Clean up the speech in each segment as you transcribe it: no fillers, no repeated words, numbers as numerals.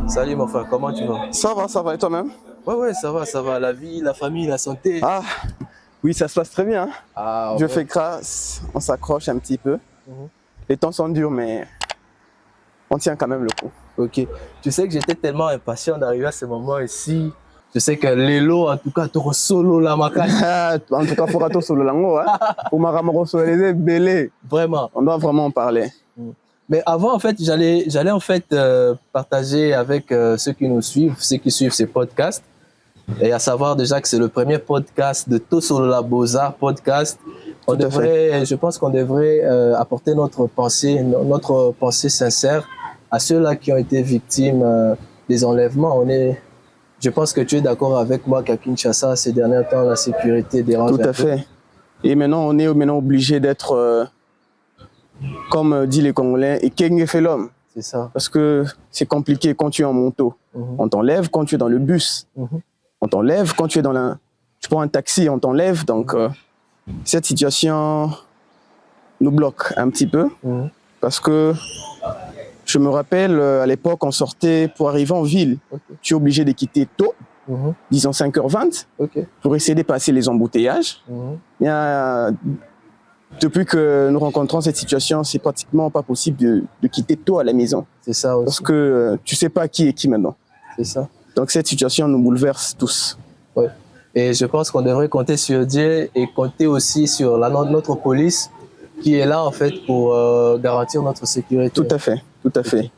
Salut mon frère, comment tu vas? Ça va, et toi-même? Ouais, ça va. La vie, la famille, la santé. Ah, oui, ça se passe très bien. Ah, Dieu ouais. fait grâce, on s'accroche un petit peu. Mhm. Les temps sont durs, mais on tient quand même le coup. Ok. Tu sais que j'étais tellement impatient d'arriver à ce moment ici. Je sais que Lelo, en tout cas, tu solo la macaque. En tout cas, faut rater sur le lango. Pour Maramoro sur les belé. Vraiment. On doit vraiment en parler. Mais avant, en fait, j'allais en fait partager avec ceux qui nous suivent, ceux qui suivent ces podcasts. Et à savoir déjà que c'est le premier podcast de Tosolola Beaux-Arts podcast. Je pense qu'on devrait apporter notre pensée sincère à ceux-là qui ont été victimes des enlèvements. Je pense que tu es d'accord avec moi qu'à Kinshasa, ces derniers temps, la sécurité dérange un peu. Tout à fait. Et maintenant, on est obligé d'être, comme dit les Congolais, et Kenge fait l'homme. C'est ça. Parce que c'est compliqué quand tu es en moto. On t'enlève quand tu es dans le bus. On t'enlève quand tu es tu prends un taxi, on t'enlève. Donc, cette situation nous bloque un petit peu. Parce que je me rappelle, à l'époque, on sortait pour arriver en ville. Tu es obligé de quitter tôt, disons 5h20, pour essayer de passer les embouteillages. Depuis que nous rencontrons cette situation, c'est pratiquement pas possible de quitter tôt à la maison. C'est ça aussi. Parce que tu sais pas qui est qui maintenant. C'est ça. Donc cette situation nous bouleverse tous. Ouais. Et je pense qu'on devrait compter sur Dieu et compter aussi sur notre police qui est là en fait pour garantir notre sécurité. Tout à fait, tout à fait.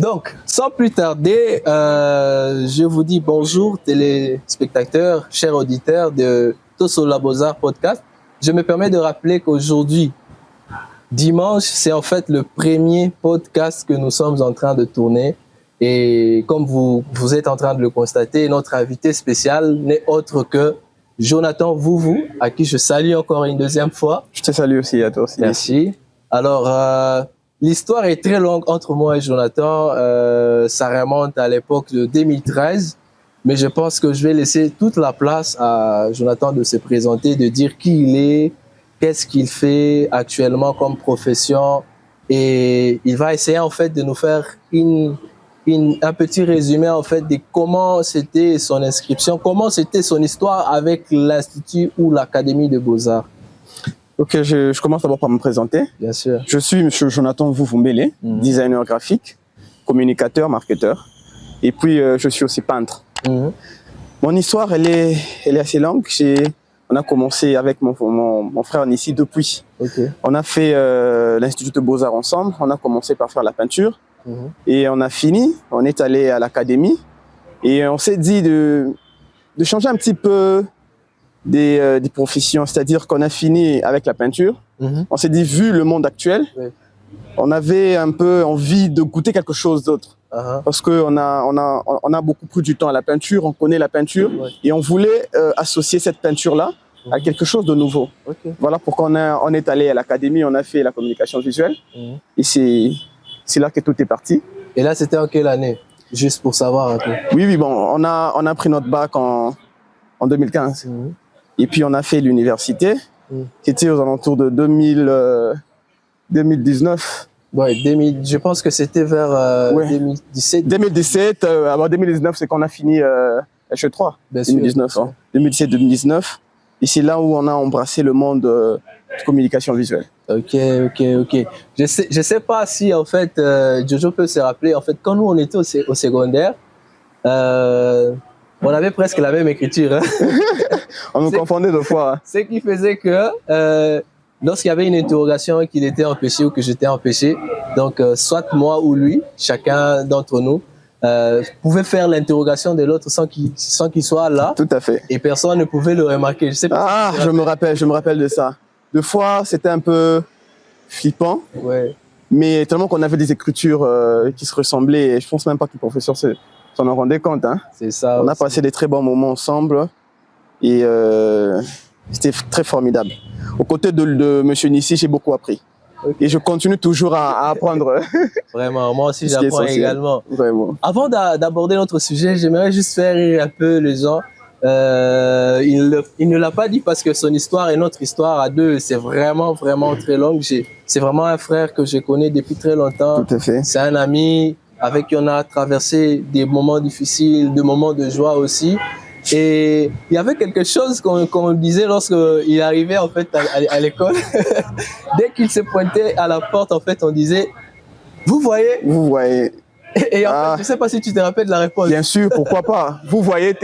Donc, sans plus tarder, je vous dis bonjour téléspectateurs, chers auditeurs de Tosolola Beaux-Arts podcast. Je me permets de rappeler qu'aujourd'hui, dimanche, c'est en fait le premier podcast que nous sommes en train de tourner. Et comme vous êtes en train de le constater, notre invité spécial n'est autre que Jonathan Vouvou, à qui je salue encore une deuxième fois. Je te salue aussi, à toi aussi. Merci. Alors, l'histoire est très longue entre moi et Jonathan. Ça remonte à l'époque de 2013. Mais je pense que je vais laisser toute la place à Jonathan de se présenter, de dire qui il est, qu'est-ce qu'il fait actuellement comme profession. Et il va essayer en fait de nous faire un petit résumé en fait de comment c'était son inscription, comment c'était son histoire avec l'Institut ou l'Académie de Beaux-Arts. Ok, je commence d'abord par me présenter. Bien sûr. Je suis M. Jonathan Vouvou-Mbele, designer graphique, communicateur, marketeur. Et puis, je suis aussi peintre. Mon histoire, elle est assez longue. On a commencé avec mon frère Nissi depuis. On a fait l'Institut de Beaux-Arts ensemble. On a commencé par faire la peinture. Et on a fini. On est allé à l'académie. Et on s'est dit de changer un petit peu des professions. C'est-à-dire qu'on a fini avec la peinture. On s'est dit, vu le monde actuel, on avait un peu envie de goûter quelque chose d'autre. Parce qu'on a beaucoup pris du temps à la peinture, on connaît la peinture, et on voulait associer cette peinture-là à quelque chose de nouveau. Voilà pourquoi on est allé à l'académie, on a fait la communication visuelle, et c'est là que tout est parti. Et là, c'était en quelle année? Juste pour savoir un peu. Oui, bon, on a pris notre bac en 2015. Et puis on a fait l'université, qui était aux alentours de 2019. Ouais, je pense que c'était vers 2017. 2017, avant 2019, c'est qu'on a fini HE3. 2019, hein. 2017-2019. Et c'est là où on a embrassé le monde de communication visuelle. Ok. Je sais pas si, en fait, Jojo peut se rappeler, en fait, quand nous, on était au secondaire, on avait presque la même écriture. Hein. On nous confondait deux fois. Hein. Ce qui faisait que lorsqu'il y avait une interrogation qu'il était empêché ou que j'étais empêché, donc soit moi ou lui, chacun d'entre nous, pouvait faire l'interrogation de l'autre sans qu'il soit là. Tout à fait. Et personne ne pouvait le remarquer. Je sais pas je me rappelle de ça. Deux fois, c'était un peu flippant. Ouais. Mais tellement qu'on avait des écritures qui se ressemblaient, et je pense même pas que le professeur s'en en rendait compte. Hein. C'est ça. On a passé des très bons moments ensemble. Et c'était très formidable. Aux côtés de M. Nissi, j'ai beaucoup appris. Et je continue toujours à apprendre. Vraiment, moi aussi j'apprends également. Vraiment. Avant d'aborder notre sujet, j'aimerais juste faire rire un peu les gens. Il ne l'a pas dit parce que son histoire et notre histoire à deux, c'est vraiment très longue. C'est vraiment un frère que je connais depuis très longtemps. Tout à fait. C'est un ami avec qui on a traversé des moments difficiles, des moments de joie aussi. Et il y avait quelque chose qu'on disait lorsqu'il arrivait en fait à l'école. Dès qu'il se pointait à la porte, en fait, on disait « Vous voyez ?» Vous voyez. Et en fait, je ne sais pas si tu te rappelles de la réponse. Bien sûr, pourquoi pas. Vous voyez,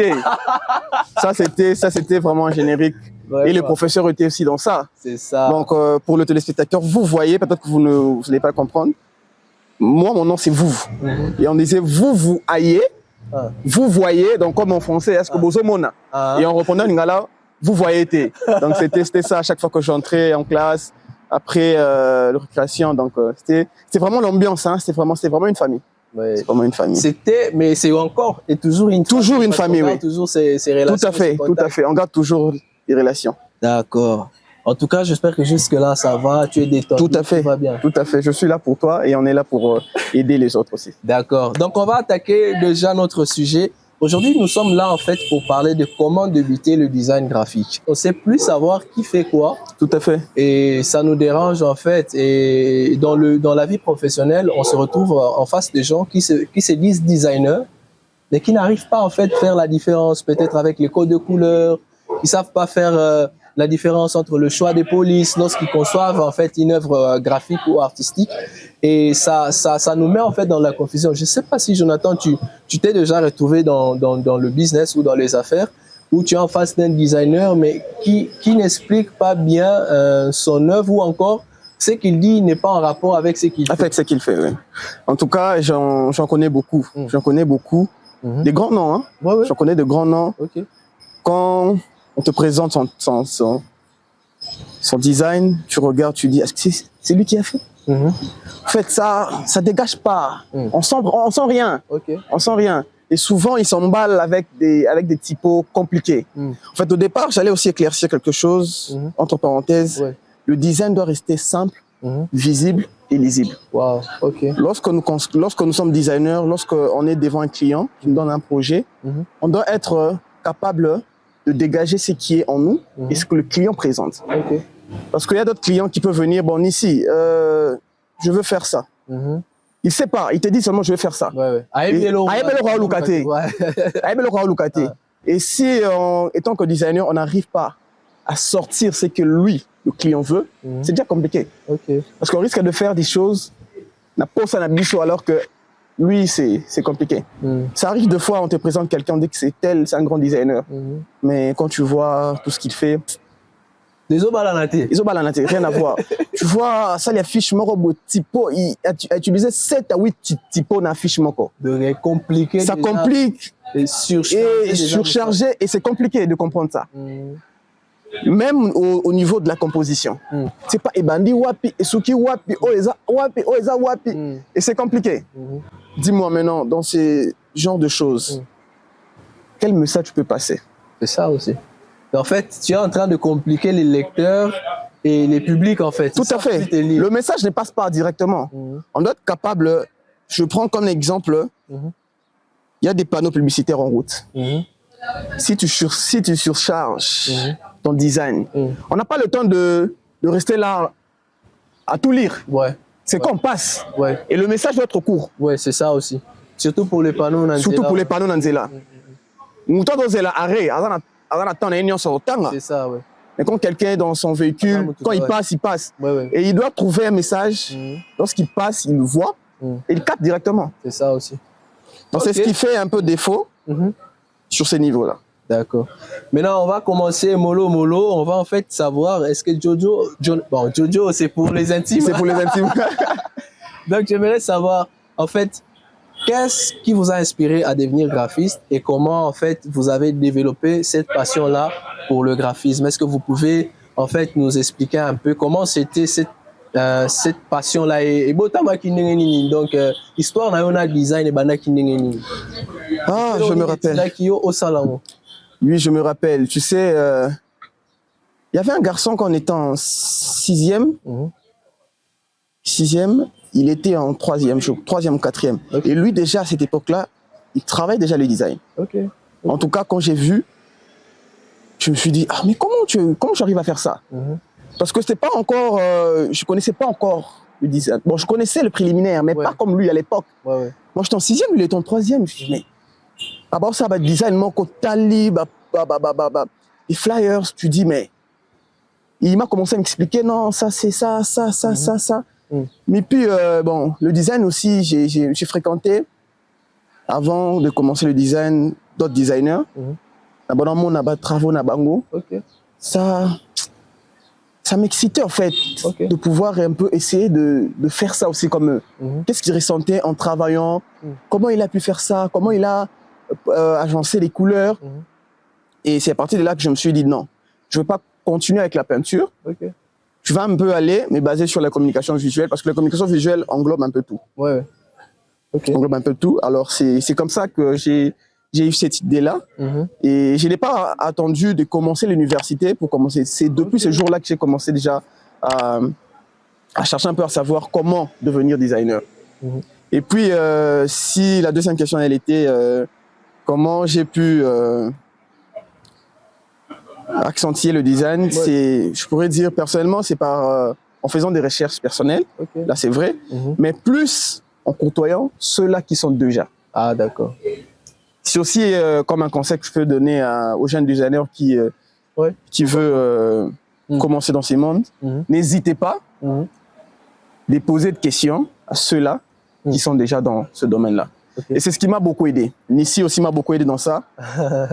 ça c'était vraiment générique. Ouais, et les professeurs étaient aussi dans ça. C'est ça. Donc, pour le téléspectateur, vous voyez, peut-être que vous n'allez pas comprendre. Moi, mon nom, c'est vous. Et on disait, vous ayez, vous voyez, donc comme en français, est-ce que vous mona. Et en répondant, vous voyez, donc c'était ça à chaque fois que j'entrais en classe, après la récréation. Donc, c'était vraiment l'ambiance, hein, c'était vraiment une famille. Ouais. C'est vraiment une famille. C'était, mais c'est encore et toujours une famille. Toujours une famille, oui. Toujours ces relations. Tout à fait. On garde toujours des relations. D'accord. En tout cas, j'espère que jusque-là, ça va, tu es détendu. Tout à fait. Tout va bien. Tout à fait. Je suis là pour toi et on est là pour aider les autres aussi. D'accord. Donc, on va attaquer déjà notre sujet. Aujourd'hui, nous sommes là, en fait, pour parler de comment débuter le design graphique. On sait plus savoir qui fait quoi. Tout à fait. Et ça nous dérange, en fait. Et dans la vie professionnelle, on se retrouve en face de gens qui se disent designers, mais qui n'arrivent pas, en fait, à faire la différence, peut-être avec les codes de couleurs. Ils savent pas faire la différence entre le choix des polices lorsqu'ils conçoivent, en fait, une œuvre graphique ou artistique. Et ça nous met en fait dans la confusion. Je ne sais pas si, Jonathan, tu t'es déjà retrouvé dans le business ou dans les affaires où tu es en face d'un designer mais qui n'explique pas bien son œuvre ou encore ce qu'il dit n'est pas en rapport avec ce qu'il fait. Avec ce qu'il fait, oui. En tout cas, j'en connais beaucoup. J'en connais beaucoup. Des grands noms, hein. Ouais. J'en connais de grands noms. Okay. Quand on te présente son design, tu regardes, tu dis, est-ce que c'est lui qui a fait? En fait, ça dégage pas. On sent rien. Okay. On sent rien. Et souvent, ils s'emballent avec des typos compliqués. En fait, au départ, j'allais aussi éclaircir quelque chose, entre parenthèses. Ouais. Le design doit rester simple, visible et lisible. Wow. Okay. Lorsque nous sommes designers, lorsqu'on est devant un client qui nous donne un projet, on doit être capable de dégager ce qui est en nous et ce que le client présente. Okay. Parce qu'il y a d'autres clients qui peuvent venir, bon, ici, je veux faire ça. Il sait pas, il te dit seulement je veux faire ça. Et si, étant que designer, on n'arrive pas à sortir ce que lui, le client veut, c'est déjà compliqué. Okay. Parce qu'on risque de faire des choses, alors que lui, c'est compliqué. Ça arrive deux fois, on te présente quelqu'un, on dit que c'est un grand designer. Mais quand tu vois tout ce qu'il fait, les obalanate, rien à voir. Tu vois, ça, les affiches, typo, il a utilisé 7 à 8 typos dans l'affiche. De compliquer. Ça complique. Et surchargé. Et c'est compliqué de comprendre ça. Même au niveau de la composition. C'est pas Ebandi Wapi, Esuki Wapi, Oeza Wapi. Et c'est compliqué. Dis-moi maintenant, dans ces genres de choses, quel message tu peux passer? C'est ça aussi. En fait, tu es en train de compliquer les lecteurs et les publics, en fait. Tout à fait. Le message ne passe pas directement. On doit être capable, je prends comme exemple, il y a des panneaux publicitaires en route. Si tu surcharges ton design, on n'a pas le temps de rester là à tout lire. Ouais. C'est qu'on passe. Ouais. Et le message doit être court. Ouais, c'est ça aussi. Surtout pour les panneaux Nanzela. Surtout pour les panneaux Nanzela. C'est ça, ouais. Mais quand quelqu'un est dans son véhicule, quand il passe, il passe. Ouais. Et il doit trouver un message. Lorsqu'il passe, il le voit et il capte directement. C'est ça aussi. Donc c'est ce qui fait un peu défaut sur ces niveaux-là. D'accord. Maintenant, on va commencer mollo. On va en fait savoir, est-ce que Jojo, c'est pour les intimes. C'est pour les intimes. Donc, j'aimerais savoir, en fait, qu'est-ce qui vous a inspiré à devenir graphiste et comment, en fait, vous avez développé cette passion-là pour le graphisme? Est-ce que vous pouvez, en fait, nous expliquer un peu comment c'était cette passion-là et donc, histoire na design et bana kinengeni. Ah, je me rappelle. Oui, je me rappelle. Tu sais, il y avait un garçon quand on était en 6e. 6e, il était en 3e, 4e. Okay. Et lui, déjà, à cette époque-là, il travaille déjà le design. Okay. En tout cas, quand j'ai vu, je me suis dit, ah, mais comment j'arrive à faire ça? Parce que c'était pas encore, je connaissais pas encore le design. Bon, je connaissais le préliminaire, mais pas comme lui à l'époque. Moi, j'étais en 6e, il était en 3e. Je dis, mais, d'abord, ça va design, mon tali, les flyers, tu dis, mais, il m'a commencé à m'expliquer, non, ça, c'est ça. Mais puis, bon, le design aussi, j'ai fréquenté, avant de commencer le design, d'autres designers. Dans mon travaux, ça m'excitait en fait, de pouvoir un peu essayer de faire ça aussi comme eux. Qu'est-ce qu'il ressentait en travaillant, comment il a pu faire ça, comment il a agencé les couleurs. Et c'est à partir de là que je me suis dit non, je ne veux pas continuer avec la peinture. Je vais un peu aller, mais basé sur la communication visuelle, parce que la communication visuelle englobe un peu tout. Englobe un peu tout. Alors c'est comme ça que j'ai eu cette idée-là. Et je n'ai pas attendu de commencer l'université pour commencer. C'est depuis ce jour-là que j'ai commencé déjà à chercher un peu à savoir comment devenir designer. Et puis, si la deuxième question, elle était comment j'ai pu accentuer le design, je pourrais dire personnellement, c'est en faisant des recherches personnelles, là c'est vrai, mais plus en côtoyant ceux-là qui sont déjà. Ah, d'accord. C'est aussi comme un conseil que je peux donner aux jeunes designers qui veulent commencer dans ces mondes. N'hésitez pas de poser des questions à ceux-là qui sont déjà dans ce domaine-là. Et c'est ce qui m'a beaucoup aidé. Nissi aussi m'a beaucoup aidé dans ça.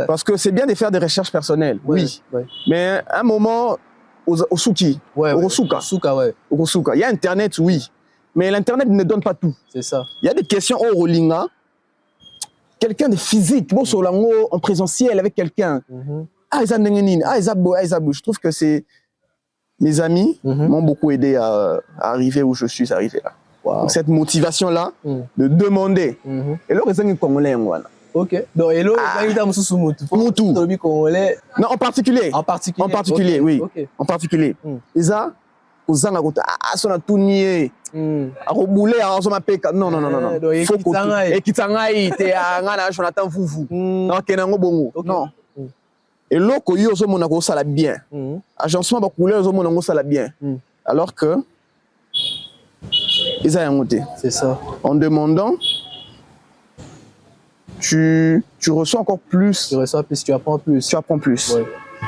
Parce que c'est bien de faire des recherches personnelles, mais à un moment, au Souki, au Rosuka, il y a Internet, oui. Mais l'Internet ne donne pas tout. C'est ça. Il y a des questions au Rolinga. Quelqu'un de physique, bon, sur en présentiel avec quelqu'un. Je trouve que mes amis m'ont beaucoup aidé à arriver où je suis arrivé là. Donc, cette motivation-là de demander. Et là, c'est un Congolais. Ok. Donc, hello, Congolais. Non, en particulier. En particulier, oui. En particulier. Et ça, aux Angles, son a tout nié. A rebouler à son apeka. Non. Faut que et Kitangai te a ngana Jonathan Foufou. Non, kenango bongo. Non. Et là, que yo zo monako ça la bien. Agencement ba couleur zo monako ça la bien. Alors que ils ont monté. C'est ça. En demandant, tu reçois encore plus. Tu reçois plus, tu apprends plus. Tu apprends plus.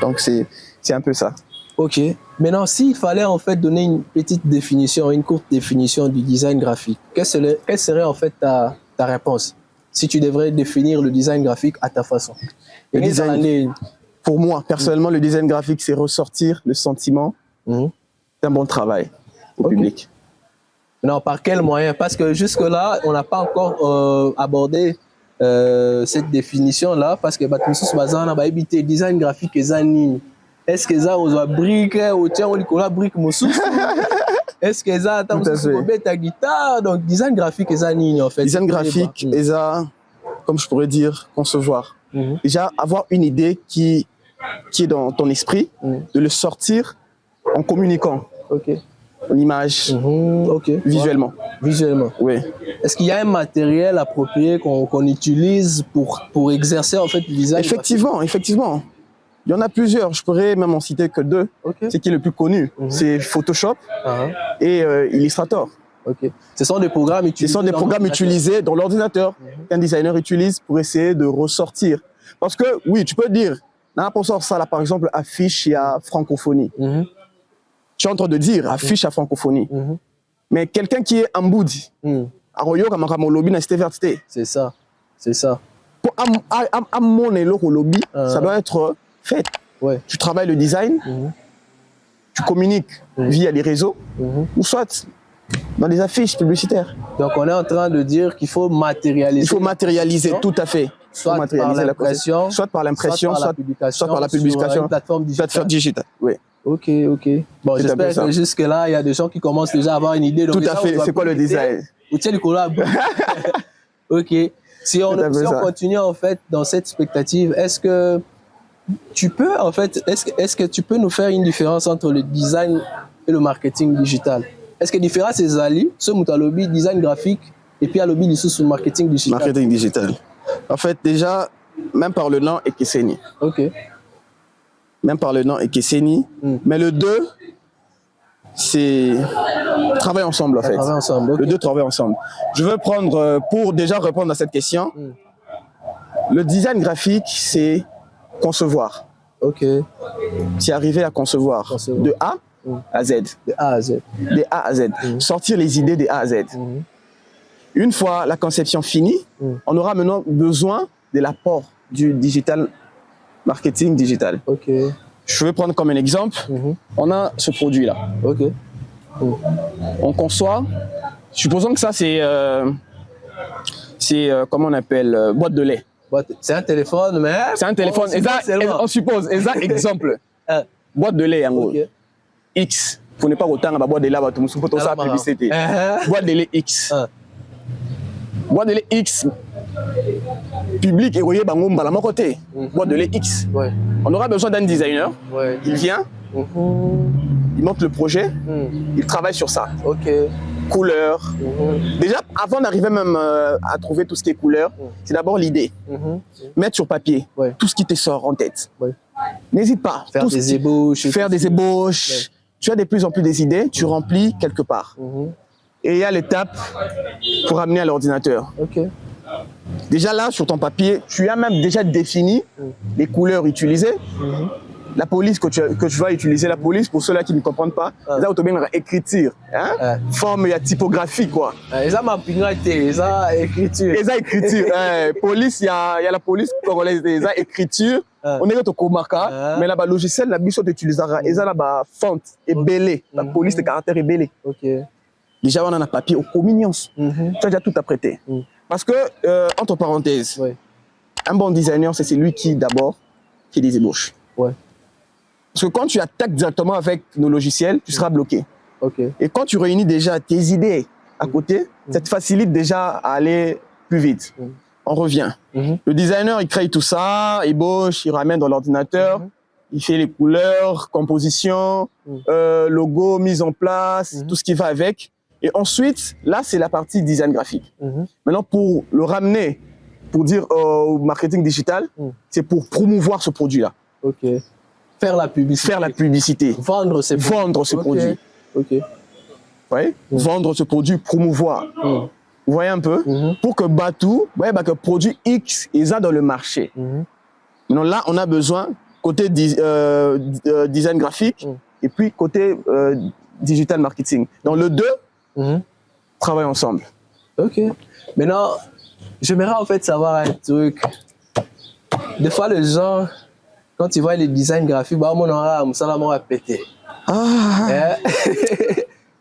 Donc c'est un peu ça. Ok. Maintenant, s'il fallait en fait donner une petite définition, une courte définition du design graphique, quelle serait en fait ta réponse si tu devrais définir le design graphique à ta façon? Pour moi, personnellement, le design graphique, c'est ressortir le sentiment d'un bon travail au public. Non, par quel moyen? Parce que jusque-là, on n'a pas encore abordé cette définition-là, parce que on a évité design graphique et zanine. Est-ce que ça on a brique ou tiens on a brique est-ce que ça ta guitare? Donc design graphique et zanine en fait. Design graphique et ça, comme je pourrais dire, concevoir. Déjà avoir une idée qui est dans ton esprit, de le sortir en communiquant. En image, visuellement. Visuellement. Oui. Est-ce qu'il y a un matériel approprié qu'on utilise pour exercer en fait le design? Effectivement. Il y en a plusieurs, je pourrais même en citer que 2. Ce qui est le plus connu, c'est Photoshop et Illustrator. Ce sont des programmes utilisés dans l'ordinateur qu'un designer utilise pour essayer de ressortir. Parce que oui, tu peux dire, pour ça là par exemple, affiche à francophonie. Tu es en train de dire affiche à francophonie. Mais quelqu'un qui est en boudi, c'est ça. C'est ça. Pour à mon lobby, ça doit être fait. Tu travailles le design, tu communiques via les réseaux, ou soit dans des affiches publicitaires. Donc on est en train de dire qu'il faut matérialiser. Il faut matérialiser, tout à fait. Soit par l'impression, soit par la publication, sur une plateforme digitale. Oui. Ok. Bon, j'espère que jusque-là, il y a des gens qui commencent déjà à avoir une idée. Tout à fait, c'est quoi le design? Ok. Si on continue en fait dans cette expectative, est-ce que tu peux en fait, est-ce que tu peux nous faire une différence entre le design et le marketing digital? Est-ce que la différence c'est Zali, ce Moutalobi design graphique et puis à lobby sous marketing digital? Marketing digital. En fait, déjà, même par le nom Ekeseni. Ok. Même par le nom Ekeseni. Mais le 2, c'est travailler ensemble en fait. Travailler ensemble, okay. Les deux travaillent ensemble. Je veux prendre, pour déjà répondre à cette question, le design graphique, c'est concevoir. Ok. C'est arriver à concevoir. De A à Z. De A à Z. De A à Z. Sortir les idées de A à Z. Une fois la conception finie, on aura maintenant besoin de l'apport du digital marketing digital. Ok. Je vais prendre comme un exemple. On a ce produit-là. Ok. On conçoit. Supposons que ça, c'est comment on appelle, boîte de lait. C'est un téléphone, mais... C'est un téléphone. On suppose, exemple. Boîte de lait, en gros. Okay. X. Pour ne pas autant, boîte de lait, tout le monde ça publicité. Boîte de lait X. Boîte de lait X. Public et voyez, mon côté. Boîte de lait X. On aura besoin d'un designer. Il vient. Il monte le projet. Il travaille sur ça. Ok. Couleur. Déjà, avant d'arriver même à trouver tout ce qui est couleur, c'est d'abord l'idée. Mettre sur papier tout ce qui te sort en tête. N'hésite pas. Faire des ébauches. Faire des ébauches. Tu as de plus en plus des idées, tu remplis quelque part. Et il y a l'étape pour amener à l'ordinateur. Déjà là, sur ton papier, tu as même déjà défini les couleurs utilisées. La police que tu vas utiliser, la police, pour ceux-là qui ne comprennent pas, ils ont bien écriture, forme et typographie quoi. Ils ont ma ils ont écriture. Ils ont écriture. Police, il y a la police congolaise, ils ont écriture. On est au Komaka, mais là, le logiciel, la biche utilisera, ils ont la font et belé, la police de caractère est belé. Déjà, on a un papier aux communions. Tu as déjà tout apprêté. Parce que, entre parenthèses, un bon designer, c'est celui qui, d'abord, fait des ébauches. Parce que quand tu attaques directement avec nos logiciels, tu seras bloqué. Et quand tu réunis déjà tes idées à côté, ça te facilite déjà à aller plus vite. On revient. Le designer, il crée tout ça, ébauche, il ramène dans l'ordinateur, il fait les couleurs, composition, logo, mise en place, tout ce qui va avec. Et ensuite, là, c'est la partie design graphique. Maintenant, pour le ramener, pour dire au marketing digital, c'est pour promouvoir ce produit-là. Faire la publicité. Faire la publicité. Vendre ce produit. Ouais. Vendre ce produit, promouvoir. Vous voyez un peu? Pour que Batou, que produit X est dans le marché. Donc là, on a besoin, côté design graphique, et puis côté digital marketing. Donc le deux travaillent ensemble. Maintenant, j'aimerais en fait savoir un truc. Des fois, les gens, quand ils voient les designs graphiques, mon aura a pété.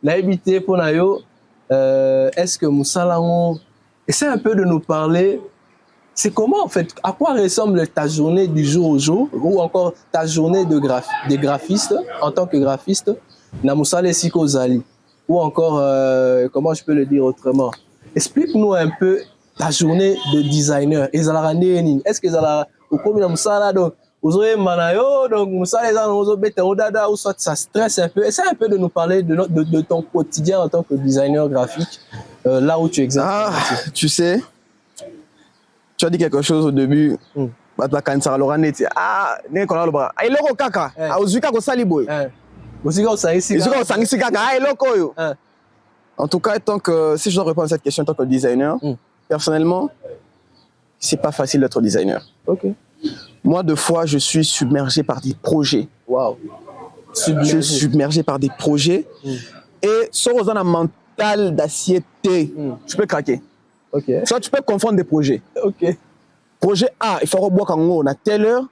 L'habité pour Nayo, est-ce que Moussalamon essaie un peu de nous parler? C'est comment en fait? À quoi ressemble ta journée du jour au jour, ou encore ta journée de graphiste en tant que graphiste? Na Moussale Siko Zali. Ou encore, comment je peux le dire autrement? Explique-nous un peu ta journée de designer. Est-ce que ou soit ça stresse un peu? Essaie un peu de nous parler de ton quotidien en tant que designer graphique, là où tu exerces. Tu sais, tu as dit quelque chose au début. En tout cas, si je dois répondre à cette question en tant que designer, personnellement, c'est pas facile d'être designer. Moi, deux fois, je suis submergé par des projets. Je suis submergé par des projets. Et sans un mental d'assiette, tu peux craquer. Soit tu peux confondre des projets. Projet A, il faut reboire quand on a telle heure,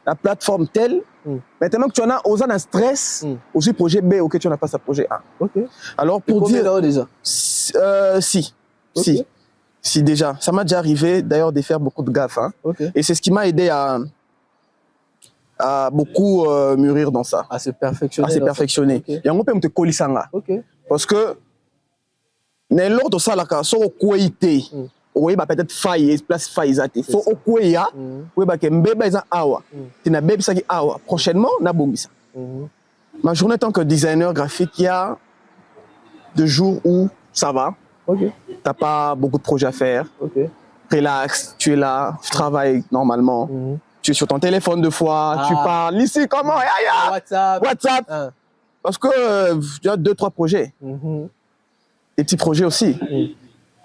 la plateforme telle. Maintenant que tu en as, aux un stress, aussi projet B, tu n'as pas ça projet A. Alors pour dire déjà? Si déjà, ça m'a déjà arrivé d'ailleurs de faire beaucoup de gaffes. Et c'est ce qui m'a aidé à beaucoup mûrir dans ça. À se perfectionner. Et on peut te coller ça. Parce que dans l'ordre de ça, sur le qualité, oui, peut-être faille, place faille, il faut au Kouya, oui, que mbeba est awa, tu n'as bébé ça qui awa. Prochainement, na bombisa. Ma journée en tant que designer graphique, il y a 2 jours où ça va. T'as pas beaucoup de projets à faire. Relax, tu es là, tu travailles normalement. Tu es sur ton téléphone 2 fois, tu parles ici, comment? WhatsApp. Parce que tu as 2-3 projets. Des petits projets aussi.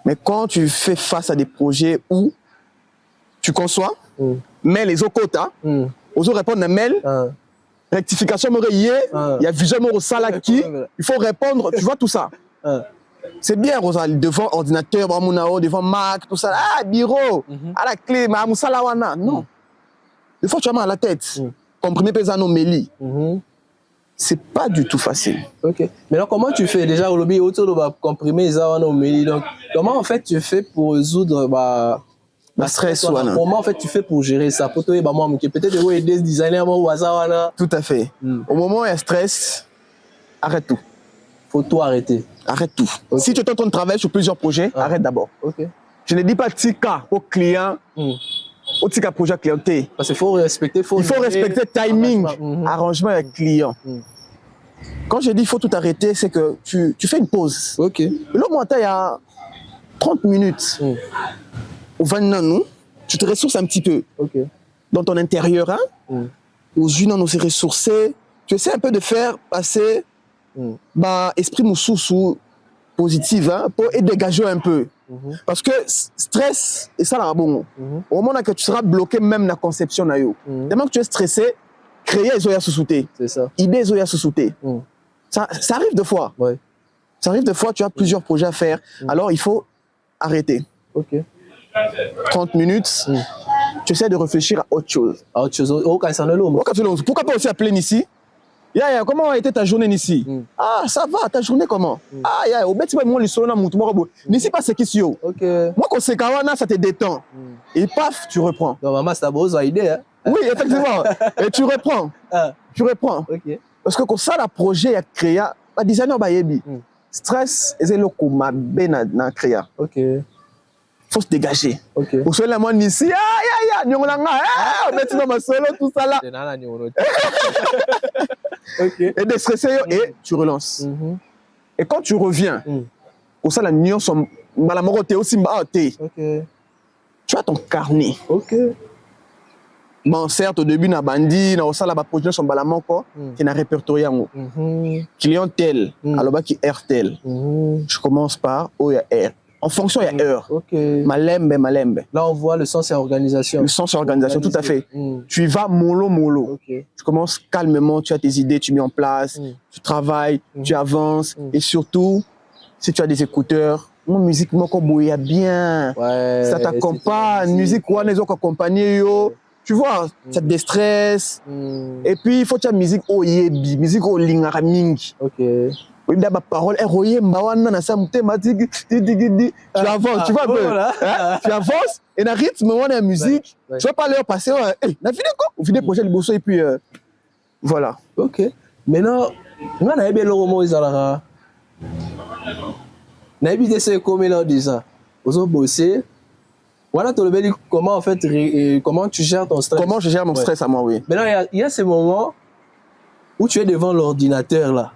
Mais quand tu fais face à des projets où tu conçois, mais les autres quotas, aux autres répondre à mail, rectification, il y a vision au sala qui, il faut répondre, tu vois tout ça. C'est bien, Rosalie, devant ordinateur, devant Mac, tout ça, bureau, à la clé, non. Des fois, tu as mal à la tête. Comprimer pesano meli. C'est pas du tout facile. Ok. Maintenant, comment tu fais déjà au lobby autour de comprimer les anomalies? Donc, comment en fait tu fais pour résoudre le stress? Comment en fait tu fais pour gérer ça? Peut-être aider des designers ou hasard. Tout à fait. Au moment où il y a stress, arrête tout. Faut tout arrêter. Arrête tout. Okay. Si tu es en train de travailler sur plusieurs projets, arrête d'abord. Okay. Je ne dis pas tika au client, au tika projet clienté. Parce qu'il faut respecter. Il faut respecter timing, arrangement avec client. Quand je dis il faut tout arrêter, c'est que tu fais une pause. Ok. Là, moi, il y a 30 minutes. Au 20 ans, tu te ressources un petit peu. Okay. Dans ton intérieur, aux unes, on s'est ressourcés. Tu essaies un peu de faire passer esprit moussou positif pour dégager un peu. Parce que stress, et ça là, bon, au moment où tu seras bloqué même dans la conception, tellement que tu es stressé, créer les oya sous-soutés. C'est ça. Idée les oya sous-soutés. Ça arrive deux fois. Ouais. Ça arrive deux fois, tu as plusieurs projets à faire. Alors il faut arrêter. Ok. 30 minutes, tu essaies de réfléchir à autre chose. À autre chose. Pourquoi pas aussi appeler ici? Comment a été ta journée ici? Ah, ça va, ta journée comment? Au bête, moi, le son, N'ici pas ce qui est ok. Moi, quand c'est Kawana, ça te détend. Et paf, tu reprends. Non, maman, c'est ta bonne idée. Hein? Oui, effectivement. Et tu reprends. Tu reprends. Ok. Parce que quand ça, le projet a créé, un designer, stress, c'est le coup, ma ben a créé. Ok. Faut se dégager. Ok. Pour cela, moi, ici, on met dans ma solo, tout ça là. Okay. Et déstresser, et tu relances. Et quand tu reviens, pour ça, la nuance, aussi, tu as ton carnet. Ok. Bon, certes, au début, na bandi, na osala ba projet son balama encore, qui n'a répertorié en haut. Clientèle, alors qui RTL. Je commence par OR. En fonction, il y a heure. Okay. Malembe. Là, on voit le sens et organisation. Le sens et organisation, tout à fait. Tu y vas mollo. Okay. Tu commences calmement, tu as tes idées, tu mets en place, tu travailles, tu avances. Et surtout, si tu as des écouteurs, mon musique, mon bouille bien. Ouais, ça t'accompagne. Musique, quoi, les autres accompagnés, yo. Tu vois, ça te déstresse. Et puis, il faut que tu aies musique au yebi, musique au lingaraming. Ok. Oui, la parole est royée, mawana, ça thématique, tu avances, tu vois un peu. Tu avances, et dans le rythme, on a la musique, tu vas pas leur passer, on a fini quoi? On finit le projet, le bosso, et puis voilà. Ok. Maintenant, on a bien le roman, ils ont la. On a bien essayé comme il a dit ça. Vous avez bossé. Voilà, comment en fait, comment tu gères ton stress? Comment je gère mon stress à moi, oui. Maintenant, il y a ces moments où tu es devant l'ordinateur là.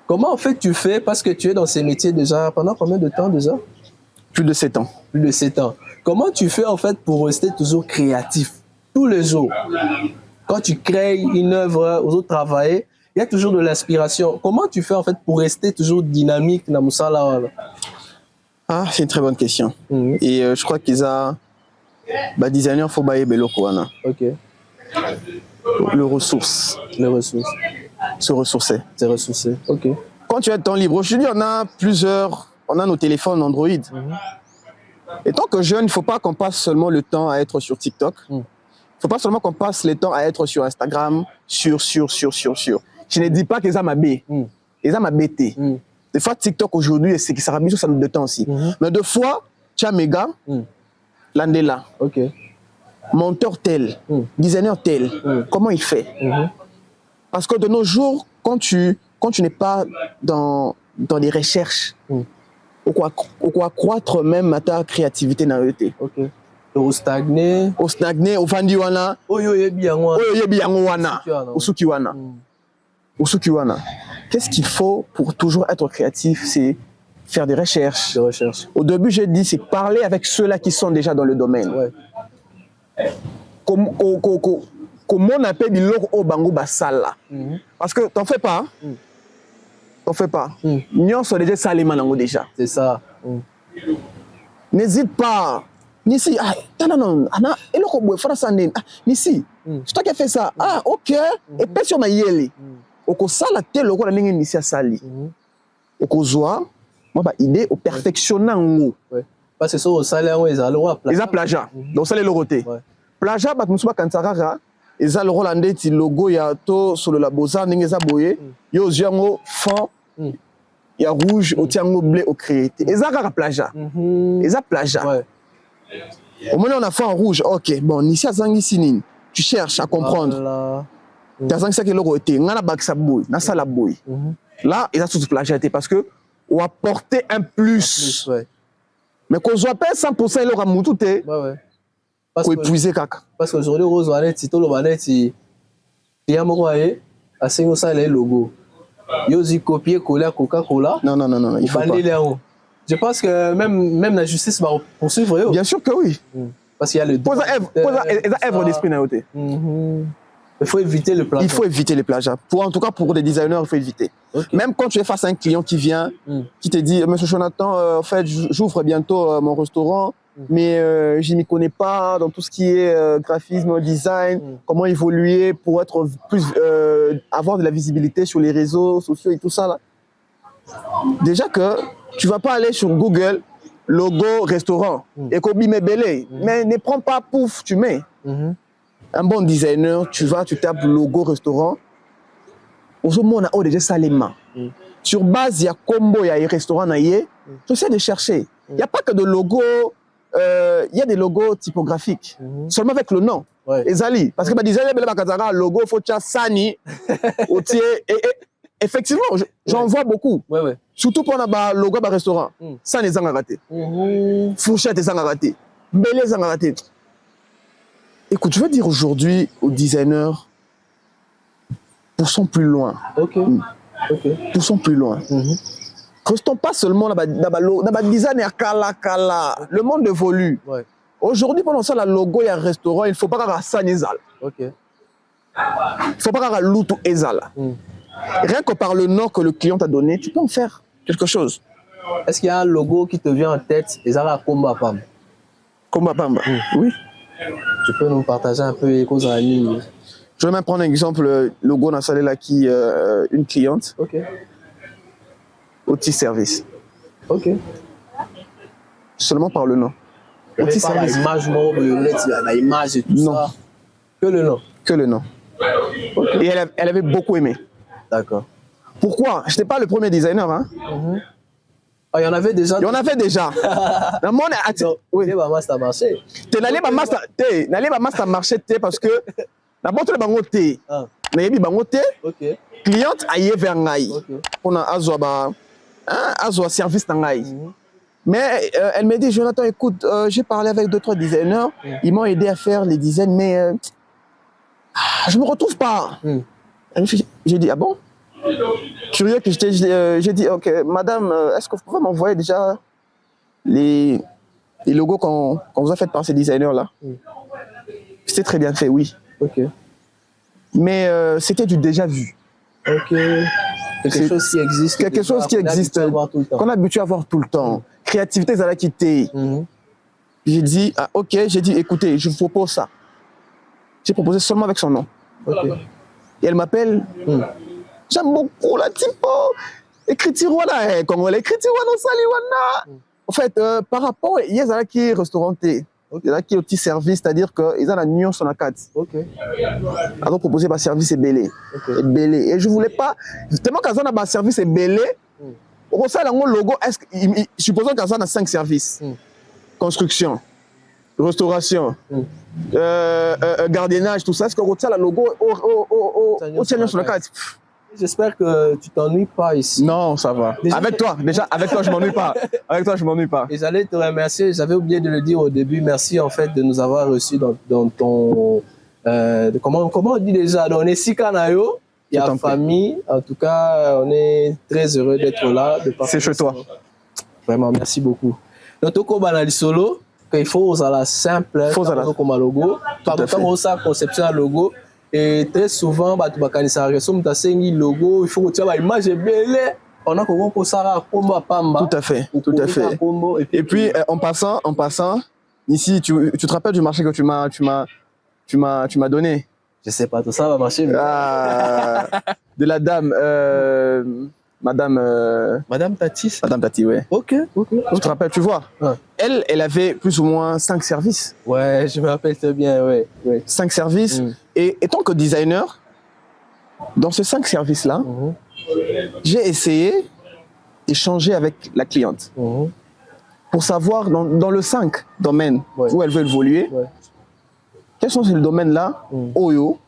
Comment en fait tu fais, parce que tu es dans ces métiers déjà pendant combien de temps déjà? Plus de 7 ans. Plus de 7 ans. Comment tu fais en fait pour rester toujours créatif tous les jours? Quand tu crées une œuvre, aux autres travailler, il y a toujours de l'inspiration. Comment tu fais en fait pour rester toujours dynamique dans Moussala? Ah, c'est une très bonne question. Et je crois qu'ils ont designer faut bailler belo kwana. Ok. Le ressource. Les ressources. Se ressourcer. Se ressourcer. Ok. Quand tu as le temps libre, je dis, on a nos téléphones Android. Et tant que jeune, il ne faut pas qu'on passe seulement le temps à être sur TikTok. Il ne faut pas seulement qu'on passe le temps à être sur Instagram, sur. Je ne dis pas qu'ils ont ma B. Ils ont ma BT. Des fois, TikTok aujourd'hui, c'est que ça ramène sur de temps aussi. Mais deux fois, tu as mes gars, l'andela. Ok. Monteur tel, designer tel, comment il fait? Parce que de nos jours, quand tu n'es pas dans les recherches, on va croître même à ta créativité dans l'ET. Ok. Au stagné, au fandiwana, au yebiyanwana, au sukiwana. Qu'est-ce qu'il faut pour toujours être créatif? C'est faire des recherches. Au début, j'ai dit, c'est parler avec ceux-là qui sont déjà dans le domaine. Ouais. comment on appelle biloko au bango basala. Parce que t'en fais pas. T'en fais pas. Nyon sont déjà salés manango déjà. C'est ça. N'hésite pas. Nisi, non, et le robot, il ça Nisi, c'est toi qui as fait ça. Ah, ok. Et puis sur ma yeli. Oko sala te loko na ningi nisi sali. Oko zoa, moi ba idée au perfectionnant ngo. Parce que so salaire ils ont plagiat. Donc ça les loroté. Plagiat ba musuba kansarara, ils ont le Hollandais ti logo ya to sur le laboza ningi za boye, yo ziango fond. Il y a rouge au tiango bleu au créé. Ils ont plagiat. Ils ont plagiat. Au moment où on a fait en rouge, ok, bon, ici à Zangi Sinine, tu cherches à comprendre. Tu as Zangi Saki Loroté, on a Baksa Boy, on a Sala Boy. Là, ils ont tout plagiaté parce que on a apporté un plus. Mais qu'on soit pas 100% il aura moutou, pour épuiser caca. Parce qu'aujourd'hui, Rose Vanet, Tito Lovanet, il y a un moment, à Sengosa, les logos. Il y a copier, coller à Coca-Cola. Non, il faut pas. Je pense que même la justice va poursuivre. Bien sûr que oui. Parce qu'il y a le... Pose à œuvre d'esprit na yote. Il faut éviter le plagiat. Il faut éviter les plagiats. En tout cas, pour des designers, il faut éviter. Même quand tu es face à un client qui vient, qui te dit, Monsieur Jonathan, en fait, j'ouvre bientôt mon restaurant, mais je ne m'y connais pas dans tout ce qui est graphisme, design, comment évoluer pour être plus, avoir de la visibilité sur les réseaux sociaux et tout ça là. Déjà que tu ne vas pas aller sur Google, logo restaurant, et Kobi Mebele, mais ne prends pas pouf, tu mets. Un bon designer, tu tapes logo restaurant. Aujourd'hui, on a déjà salément. Sur base, il y a combo, il y a un restaurant, tu essaies de chercher. Il n'y a pas que de logo, il y a des logos typographiques, seulement avec le nom. Ezali, parce que designer, logo, faut que Sani, effectivement, j'en vois beaucoup. Surtout pour le logo de restaurant. Ça, les gens ont raté. Fourchette, les gens ont raté. Belé, les gens ont raté. Écoute, je veux dire aujourd'hui aux designers, poussons plus loin. Poussons plus loin. Restons pas seulement dans le design et kala. Le monde évolue. Aujourd'hui, pendant ça, le logo et un restaurant, il ne faut pas avoir ça Nezal. Il ne faut pas avoir l'outou Ezal. Rien que par le nom que le client t'a donné, tu peux en faire quelque chose. Est-ce qu'il y a un logo qui te vient en tête, Ezala Komba Pam? Komba Pam, oui. Tu peux nous partager un peu les causes à ligne? Je vais même prendre un exemple, logo dans salle là qui une cliente. Outil service. Seulement par le nom. Outil service. L'image et tout ça. Que le nom. Que le nom. Et elle avait beaucoup aimé. D'accord. Pourquoi? Je n'étais pas le premier designer. Hein? Il y en avait déjà. Il y en avait déjà. Dans mon oui. Ça marché. Tu n'allais pas marcher parce que d'abord tu es bango té. N'ayez bango té. Cliente aille vers ngai. On a azwa service ngai. Mais elle m'a dit, Jonathan, écoute, j'ai parlé avec 2-3 designers, ils m'ont aidé à faire les designs, mais je ne me retrouve pas. J'ai dit, ah bon? Curieux que j'ai dit, ok, madame, est-ce que vous pouvez m'envoyer déjà les logos qu'on vous a fait par ces designers-là? C'était très bien fait, oui. Mais c'était du déjà vu. Quelque chose qui existe. Quelque chose qui existe, qu'on a habitué à voir tout le temps. Créativité, ça l'a quitté. J'ai dit, ah, ok, j'ai dit, écoutez, je vous propose ça. J'ai proposé seulement avec son nom. Et elle m'appelle. J'aime beaucoup la typo. Écriture, voilà, congolais, écriture, non, sali, en fait, par rapport, il y a des qui restaurantés. Il y a qui petit service, c'est-à-dire qu'ils ont la nuance sur la carte. Alors, proposer un service est belé. Et je ne voulais pas. Tellement qu'à un service est belé, au sein de logo, supposons qu'à a 5 services: construction, restauration, gardiennage, tout ça. Est-ce qu'on retient le logo au tient sur la carte? J'espère que tu t'ennuies pas ici. Non, ça va. Déjà, avec toi, je m'ennuie pas. Avec toi, je m'ennuie pas. Et j'allais te remercier. J'avais oublié de le dire au début. Merci en fait de nous avoir reçus dans ton. Comment on dit déjà? On est Sikanayo. Il y a famille. En tout cas, on est très heureux d'être là. C'est chez toi. Vraiment, merci beaucoup. Donc, au Banali Solo, il faut à la simple. Faut à la comme logo. Par contre, on a conception logo. Et très souvent, tu vas faire un logo, il faut que tu aies une image belle. On a comment pour ça, combo à Pamba. Tout à fait, tout à fait. Et puis en passant, ici, tu te rappelles du marché que tu m'as donné? Je sais pas, tout ça va marcher. Mais... Ah, de la dame, Madame Tati. Madame Tati, ouais. Ok. Tu te rappelles, tu vois? Ouais. Elle avait plus ou moins 5 services. Ouais, je me rappelle très bien, ouais. 5 services. Et étant que designer, dans ces 5 services-là, j'ai essayé d'échanger avec la cliente pour savoir dans le 5 domaines où elle veut évoluer, quels sont ces domaines-là, Oyo,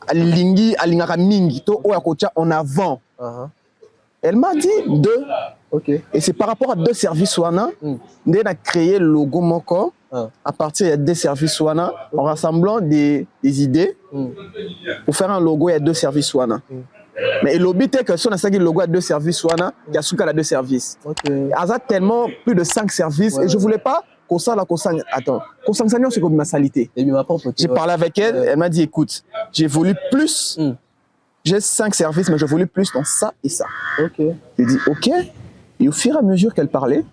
Alingi, Alingara Mingi, to Oyakocha en avant. Elle m'a dit 2. Et c'est par rapport à 2 services Wana, on a créé le logo Moko à partir de 2 services Wana, en rassemblant des idées pour faire un logo, il y a 2 services Wana. Mais le but est que si on a ça, le logo a 2 services Wana, il y a Souka a 2 services. Il y a tellement plus de 5 services et je ne voulais pas qu'on s'en la consigne. Attends, consigne, c'est comme ma salité. J'ai parlé avec elle, elle m'a dit écoute, j'évolue plus. J'ai 5 services, mais je voulais plus dans ça et ça. J'ai dit ok. Et au fur et à mesure qu'elle parlait,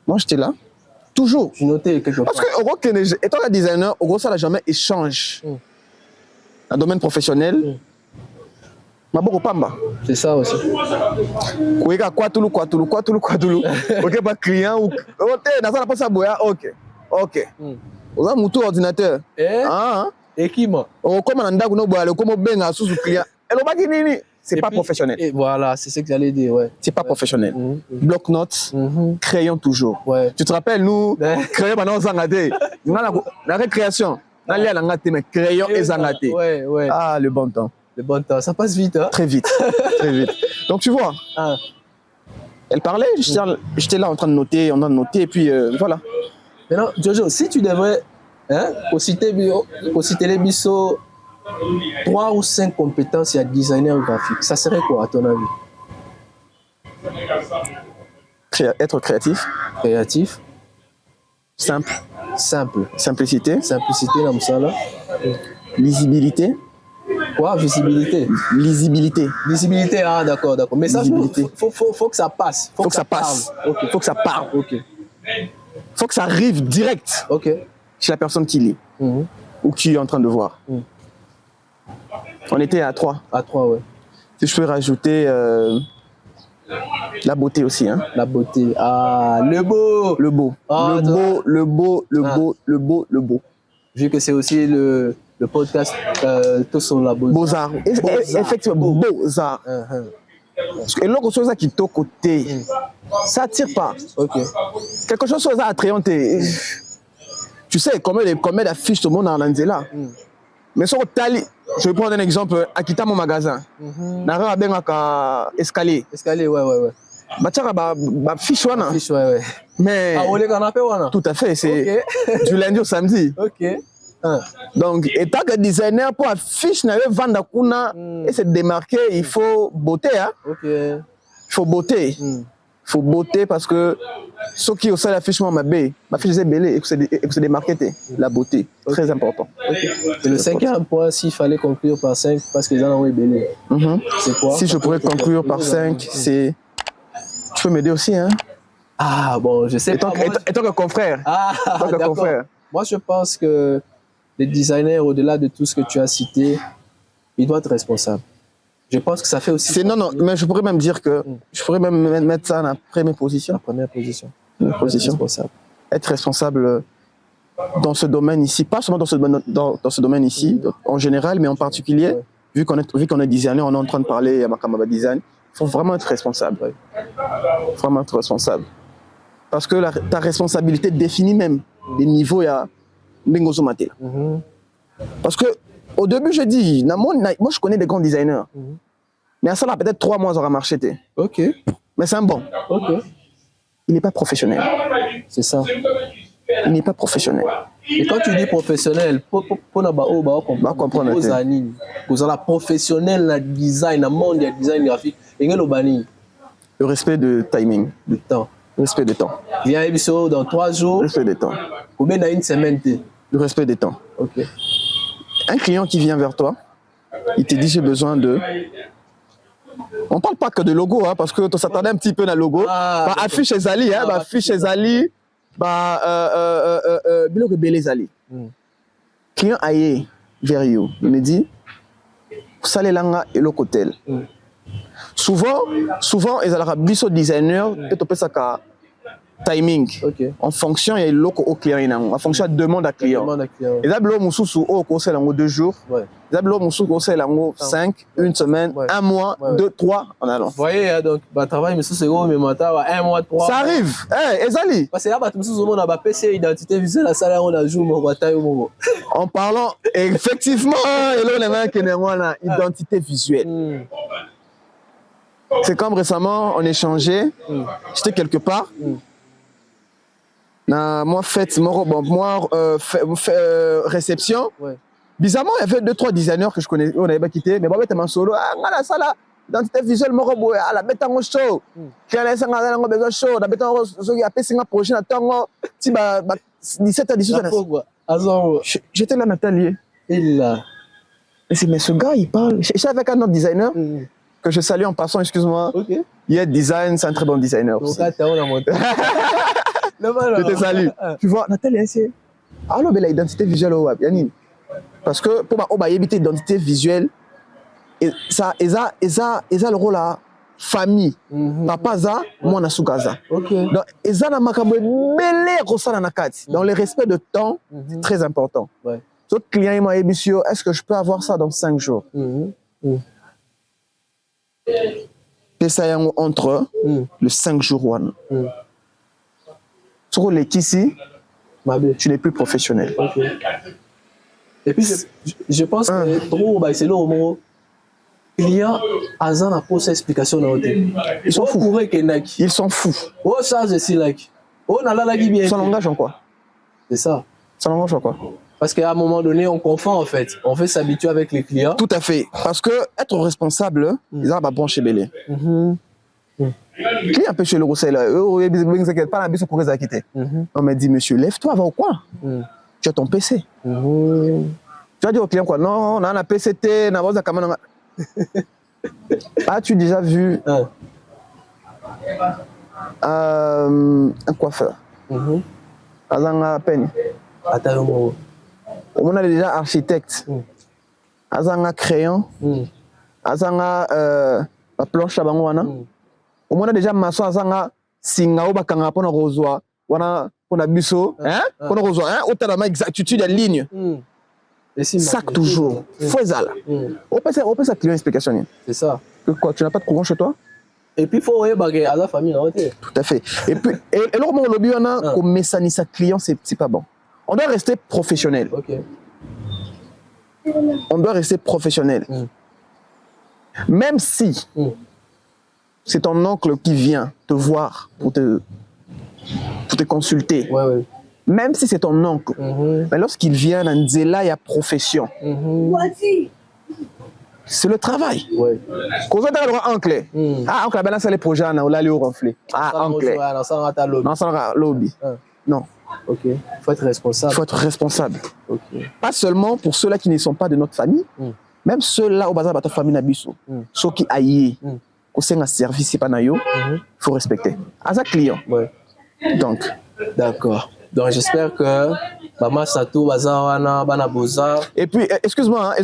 moi j'étais là, toujours. Tu notais quelque chose. Parce que, étant un designer, au gros, ça n'a jamais échange. Dans le domaine professionnel, c'est ça aussi. Quoi tout. Ok, pas client ou. Ok. Vous avez un ordinateur. Et qui m'a? Comme on a comme ben sous client. C'est pas professionnel. Et voilà, c'est ce que j'allais dire, ouais. C'est pas professionnel. Bloc-notes, crayon toujours. Tu te rappelles, nous, crayon pendant Zangate. La récréation, mais crayon et Zangate. Ah, le bon temps. Le bon temps, ça passe vite, hein? Très vite. Donc tu vois, elle parlait, j'étais là en train de noter, et puis voilà. Maintenant, Jojo, si tu devrais citer les bisous 3 ou 5 compétences à designer graphique, ça serait quoi à ton avis? Être créatif. Simple. Simplicité comme ça là. Lisibilité. Quoi? Visibilité. Lisibilité, ah d'accord. Mais ça, faut que ça passe. Faut que ça passe. Faut que ça parle. Faut que ça arrive direct chez la personne qui lit ou qui est en train de voir. On était à 3. À 3, ouais. Si je peux rajouter la beauté aussi. Hein. La beauté. Ah, le beau. Ah, le beau. Vu que c'est aussi le podcast tout sur la beauté. Beaux-arts. Effectivement, beaux-arts. Parce que l'autre chose qui est au côté, ça attire pas. Quelque chose qui est attrayant. Tu sais, combien d'affiches tout le monde a en là. Mais sur Tali, je vais prendre un exemple. À quitter mon magasin, n'a rien à escalier. Escalier, ouais. Fiche wana. Mais tout à fait, c'est du lundi au samedi. Donc, étant que designer pour affiche, n'a vendre kuna et se démarquer, il faut beauté, hein. Il faut beauté. Il faut beauté parce que ceux qui ont ça l'affiche, ma fiche est belle et que c'est démarqué, la beauté, très important. Et le 5e point, s'il fallait conclure par 5, parce que les gens ont belle. C'est quoi? Si je pourrais conclure par 5, c'est. Tu peux m'aider aussi, hein? Ah bon, je sais pas. Étant que confrère. Confrère. Moi, je pense que les designers, au-delà de tout ce que tu as cité, ils doivent être responsables. Je pense que ça fait aussi... Non, mais je pourrais même dire que... Je pourrais même mettre ça en la première position. Être responsable dans ce domaine ici, pas seulement dans ce domaine ici, en général, mais en particulier, vu qu'on est designer, on est en train de parler à Makamaba Design, il faut vraiment être responsable. Vraiment être responsable. Parce que ta responsabilité définit même les niveaux à Bengozo Maté. Parce que au début, je dis, moi je connais des grands designers. Mais à ça, là, peut-être 3 mois, ça aura marché. Mais c'est un bon. Il n'est pas professionnel. C'est ça. Il n'est pas professionnel. Et quand tu dis professionnel, pour comprendre, professionnel, le design, le monde du design graphique, le respect de timing. Le temps. Le respect du temps. Viens dans 3 jours. Le respect du temps. Combien dans une semaine? Le respect du temps. un client qui vient vers toi, il te dit j'ai besoin de... On ne parle pas que de logo, hein, parce que tu s'attendais un petit peu à logo. Bah, affiche chez Ali, hein, bah, affiche chez Ali, Biloko Belé Zali. Client aïe vers you, il me dit, salé langa et l'hôtel. Souvent, ils ont biso designer, peut-être que ça timing. En fonction, il y a le au client, en fonction de demande à client. Et là, le moussou au conseil en 2 jours. Là, le moussou conseil en 5, 1 semaine, 1 mois, 2, 3 en allant. Vous voyez, donc, bah, travail, mais c'est gros, mais maintenant, 1 mois, 3. Ça arrive, eh, Ezali. Parce que là, bah, tout le monde a PC, identité visuelle, la salle, on a joué, mon bataille, mon. En parlant, effectivement, et là, on a une identité visuelle. C'est comme récemment, on échangeait, j'étais quelque part. Moi, fête, moi, réception. Bizarrement, il y avait 2-3 designers que je connais, on n'avait pas quitté, mais bon, c'était mon solo. Ah, voilà, ça là, identité visuelle, moi, la bête en show. Qui a laissé un besoin show, la bête en show, il y a un projet, à temps, 17 à 18 ans. J'étais là, Nathalie. Il là. Mais ce gars, il parle. J'étais avec un autre designer. Que je salue en passant, excuse-moi. Yet Design, c'est un très bon designer. Donc, je te salue. Tu vois, Nathalie, c'est. Alors, l'identité visuelle, parce que pour éviter l'identité visuelle, ça, le rôle à famille. Papa, ça, moi, on a sous Gaza. Donc, ils ont dans le respect de temps, c'est très important. Votre client, il m'a dit, est-ce que je peux avoir ça dans 5 jours? Et ça entre le 5 jours. Sur les ici, tu n'es plus professionnel. Et puis, je pense que trop, c'est le moment. Client, Azan a posé explication dans le ils sont fous. Ils sont fous. Oh, ça, je suis like. Oh, nala qui bien. Ça l'engage en quoi? C'est ça. Ça l'engage en quoi? Parce qu'à un moment donné, on confond en fait. On fait s'habituer avec les clients. Tout à fait. Parce que être responsable, ils ont bon chez Belé. Client peut chez le Roussel, pas la bise pour les acquitter. On m'a dit, monsieur, lève-toi, va au coin. Tu as ton PC. Tu vas dire au client quoi? Non, on a un PCT, on a un caméra. As-tu déjà vu un coiffeur? Azanga peine. On a déjà architecte. Azanga crayon. Azanga la planche à bangoana. On a déjà maçon azanga singa ou bakanga pour rosoir. Wana pour na biso, hein? Pour rosoir, hein? Autant de exactitude de ligne. Sac toujours. Faisal. On peut ça client explication. C'est ça. Quoi, tu n'as pas de courant chez toi? Et puis il faut regarder à la famille. Tout à fait. Et puis et alors mon lobby on a comme messani sa client c'est pas bon. On doit rester professionnel. On doit rester professionnel. Même si c'est ton oncle qui vient te voir pour te consulter. Même si c'est ton oncle. Mais lorsqu'il vient dans Nzela, il y a profession. C'est le travail. Quand on a le oncle, ah, oncle, ben là, c'est les projets, on a les ronflés. Ah, oncle. Non, ça va lobby. Non. Il faut être responsable. Il faut être responsable. Pas seulement pour ceux-là qui ne sont pas de notre famille, même ceux-là au bazar de ta famille Nabiso. Ceux qui aillent, qui ont un service, c'est pas naïo, il faut respecter. À ça, client. Donc. D'accord. Donc j'espère que Maman Sato Bazawana Banaboza. Et puis, excuse-moi.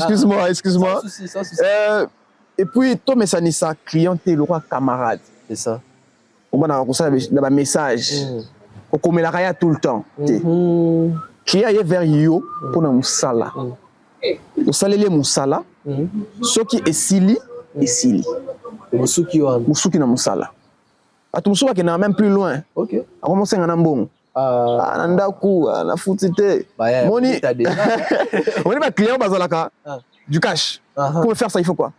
Et puis, toi, Messanissa, client, t'es le roi camarade. C'est ça. On va un message. On commet la raya tout le temps. Client est vers yo pour nous sala. Nous salez mon sala. Ce qui est sili, est sili. Musuki na musala. À tout qui est même plus loin. Ok. À commencer à Nambon. Nandaku, na foutité. Moni. On est pas client bazalaka. Du cash. Pour faire ça, il faut quoi?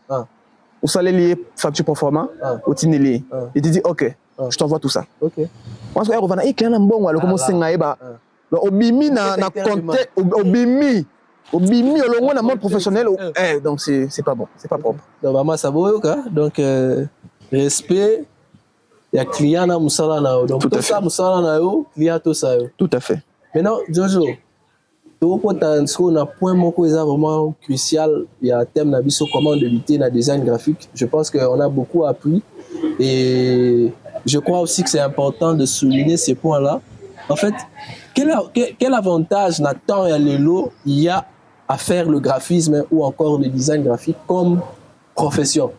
Au salaire lié, facture proforma, au tineli. Et tu dis, ok, je t'envoie tout ça. Ok. Moi, je vais revenir. Et client Nambon, alors comment c'est naïba? Obimi na compte, obimi. Obimi, au long, on a monde professionnel. Donc, c'est pas bon, c'est pas propre. Donc, maman, ça vaut, donc, respect. Il y a client na musala na donc tout ça musala na yo client tout ça yo. Tout à fait. Maintenant Jojo Donc, on a un point vraiment crucial. Il y a un thème sur comment débuter dans le design graphique. Je pense qu'on a beaucoup appris. Et je crois aussi que c'est important de souligner ces points-là. En fait, quel avantage Nathan et Lelo il y a à faire le graphisme ou encore le design graphique comme profession?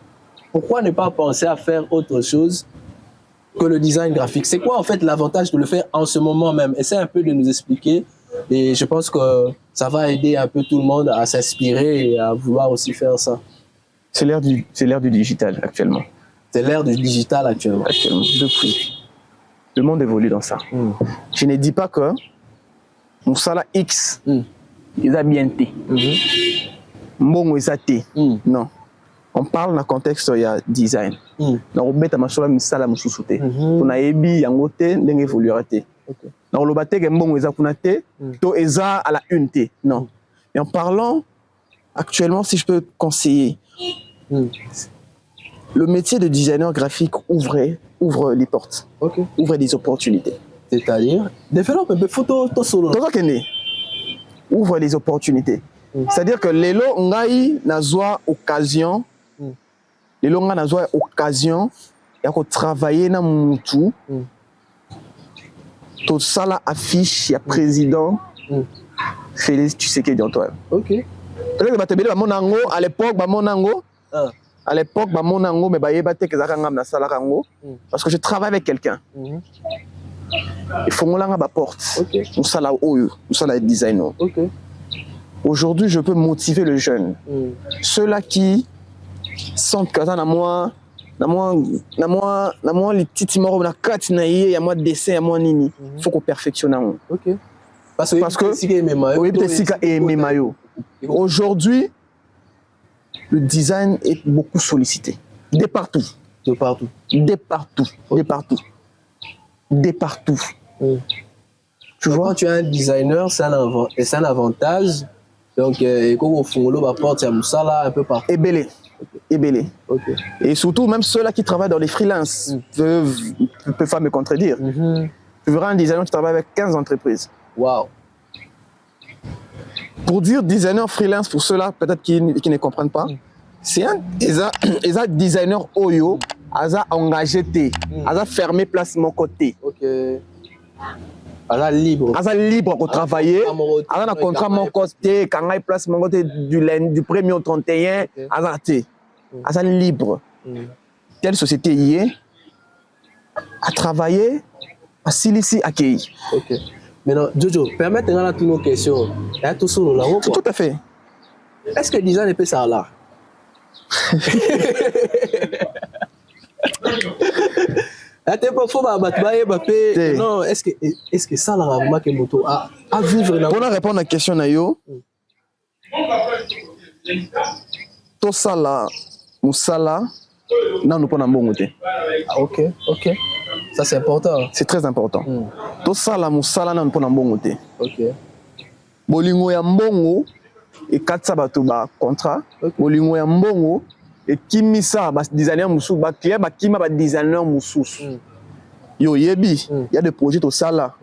Pourquoi ne pas penser à faire autre chose que le design graphique? C'est quoi en fait l'avantage de le faire en ce moment même? Essaie un peu de nous expliquer. Et je pense que ça va aider un peu tout le monde à s'inspirer et à vouloir aussi faire ça. C'est l'ère du digital actuellement. C'est l'ère du digital actuellement. Depuis. Le monde évolue dans ça. Je ne dis pas que mon salaire X, il a bien été. Mon il a été. Non. On parle dans le contexte il y a design. On met ma sola misala mususuté. On a ebi yangote n'engue évoluera té. Dans le bâtiment bon ils a kunate, to eza à la unité. Non. Et en parlant actuellement, si je peux conseiller, le métier de designer graphique ouvre les portes, ouvre des opportunités. C'est-à-dire développe un peu photo to solo. Ouvre les opportunités. C'est-à-dire que les lots ngai nazwa occasion. Les lots ngai nazwa occasion ya ko travailler na mutu. Tout ça là affiche, il y a président Félix Tshisekedi Antoine. Ok. Peut-être que Monango à l'époque, Monango. À l'époque, Monango, mais parce que je travaille avec quelqu'un. Il faut que je porte. Nous sommes designer. Aujourd'hui, je peux motiver le jeune. Ceux-là qui sentent que moi, les petits morts, la carte, il y a moi dessin, il y a moi nini. Il faut qu'on perfectionne. Parce que aujourd'hui, le design est beaucoup sollicité. De partout. De partout. De partout. De partout. De partout. Tu vois, quand tu es un designer, c'est un avantage. Donc, comme au fond, on va porter ça là un peu partout. Et belé. Et belé. Et surtout, même ceux-là qui travaillent dans les freelances peuvent pas me contredire. Tu verras un designer qui travaille avec 15 entreprises. Waouh. Pour dire designer freelance, pour ceux-là peut-être qui ne comprennent pas, c'est un designer Oyo, Aza engagé, Aza fermé place mon côté. Aza libre pour travailler, Aza un contrat mon côté, quand il place mon côté du 1er au 31, Aza té. Aza libre. Quelle société y est à travailler, à s'illici accueillir. Maintenant, Jojo, permettez-nous à toutes nos questions. Tout à fait. Est-ce que le design peut ça là? Non, est-ce que ça là vraiment que moto à vivre là? Pour répondre à la question nayo, tout ça là, musala, non nous pas na mbongote. Ok. Ça c'est important. C'est très important. Tout ça là, musala non nous pas na mbongote. Ok. Bolingo ya mbongo et katsa bato ba contrat. Bolingo ya mbongo et kimisa ba designer musu ba client ba kima ba designer musu. Yo yebi, il y a des projets tout ça là.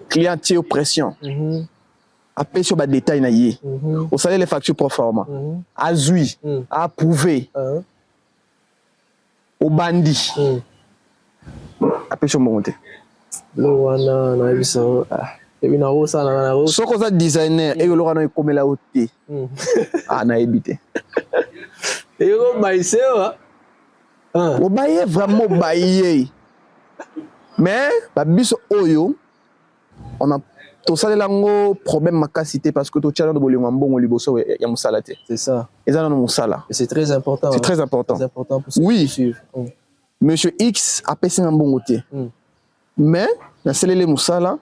Client tie aux pression. Après sur ba détail na yé. Au salaire les factures pro forma. Azui, approuvé. Au bandit. Après sur mon côté. Loana na biso. Et na rosa na rosa. Soko za designer et lora na komela oté. Na ebité. Et yo baïse wa. O baïe vraiment baïe. Mais ba biso oyo on a to salela ngo problème makasité parce que to tchala de bolingo mbongo liboso ya musala té. C'est ça. Et ça dans musala. Et c'est très important. C'est très important. C'est important pour suivre. Oui. Monsieur X a passé un bon côté. Mais dans celle musala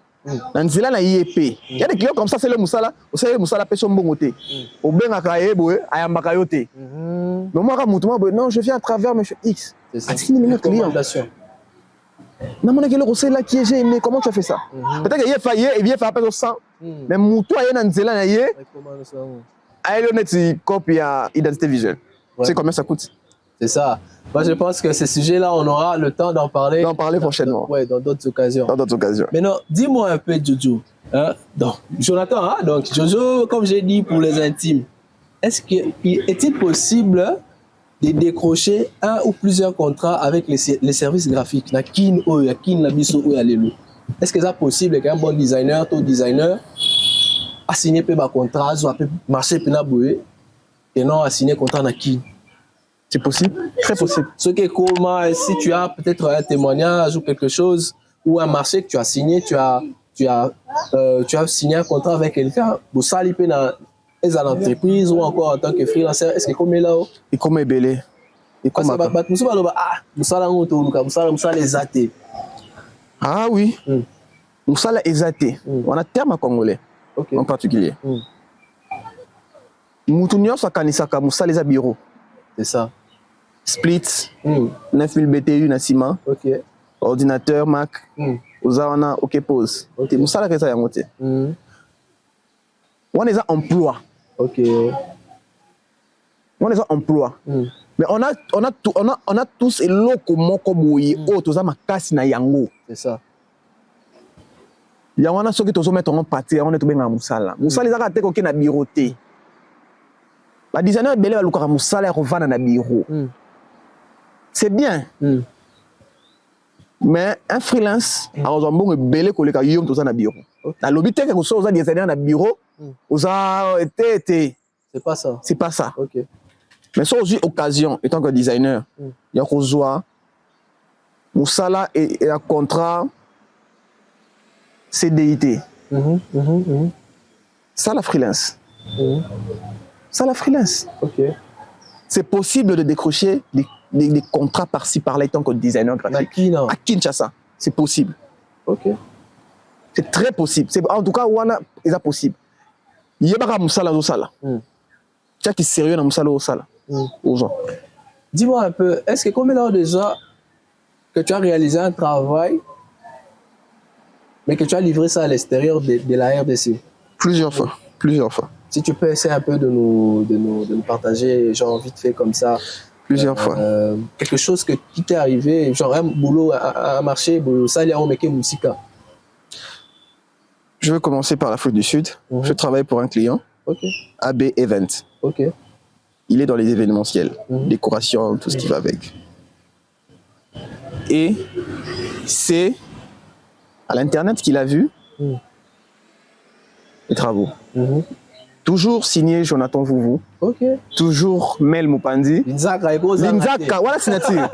dans nzela na IEP. Il y a des clients comme ça c'est le musala, au c'est le musala pèse un bon côté. Au benga kaebo ayambaka yote. Donc moi non, je viens à travers monsieur X. C'est ça. C'est client. Non, mon équipe, c'est là qui j'ai aimé. Comment tu as fait ça? Peut-être qu'il y a failli et bien fait appel au sang. Mais mon toit est dans nzela na yé. Aïe, on est copie à identité visuelle. Tu sais combien ça coûte? C'est ça. Moi, je pense que ces sujets-là, on aura le temps d'en parler. D'en parler prochainement. Oui, dans d'autres occasions. Dans d'autres occasions. Maintenant, dis-moi un peu, Jojo. Hein? Donc, Jonathan, hein? Donc, Jojo, comme j'ai dit pour les intimes, est-il possible de décrocher un ou plusieurs contrats avec les services graphiques? Est-ce que c'est possible qu'un bon designer, tout designer, a signé un contrat, soit marché et non a signé un contrat avec qui? C'est possible, très possible. Ce qui est comment, si tu as peut-être un témoignage ou quelque chose, ou un marché que tu as signé, tu as signé un contrat avec quelqu'un, vous salez dans les entreprises ou encore en tant que freelancer, est-ce que comme là? Et comme est belé. Ah oui, Moussala Ezaté. On a un terme congolais, en particulier. Moutounion Sakanisaka, Moussala Eza bureau. C'est ça. Split, 9000 BTU Nassima, ordinateur Mac, Ozawana, OK pause. Moussala Kesa Yamote. On a des emplois. Ok. On a des emplois. Mais on a tous et loko moko boye o toza makasi na yango. C'est ça. Ya wana soki tozo mettre en partie on est to benga musala. Musala ezaka te ko ke na bureau te. Ba designer belé ba luka musala ya kovana na bureau. C'est bien. Mais un freelance a ozambongo belé ko leka yom toza na bureau. Na lobi te ke ko so oza designer na bureau, oza été. C'est pas ça. C'est pas ça. OK. Mais ça aussi occasion, étant que designer, il y a Rozoa, Moussala et un contrat CDIT. Ça la freelance. Ça la freelance. Ok. C'est possible de décrocher des contrats par-ci par-là étant que designer graphique. À Kinshasa, c'est possible. Ok. C'est très possible. En tout cas, Wana, c'est possible. Il y a pas Moussala au Sala. Tu as qui est sérieux dans Moussala au Sala. Aux gens. Dis-moi un peu, est-ce que combien d'heures déjà que tu as réalisé un travail, mais que tu as livré ça à l'extérieur de la RDC? Plusieurs fois. Si tu peux essayer un peu de nous partager, genre vite fait comme ça. Plusieurs fois. Quelque chose qui t'est arrivé, genre un boulot, un marché, ça il y a un mec musica. Je vais commencer par l'Afrique du Sud. Je travaille pour un client. AB Event. Ok. Il est dans les événementiels, décoration, tout ce qui va avec. Et c'est à l'internet qu'il a vu les travaux. Toujours signé Jonathan Vouvou. Toujours Mel Mopandi. Linzaka, voilà signature.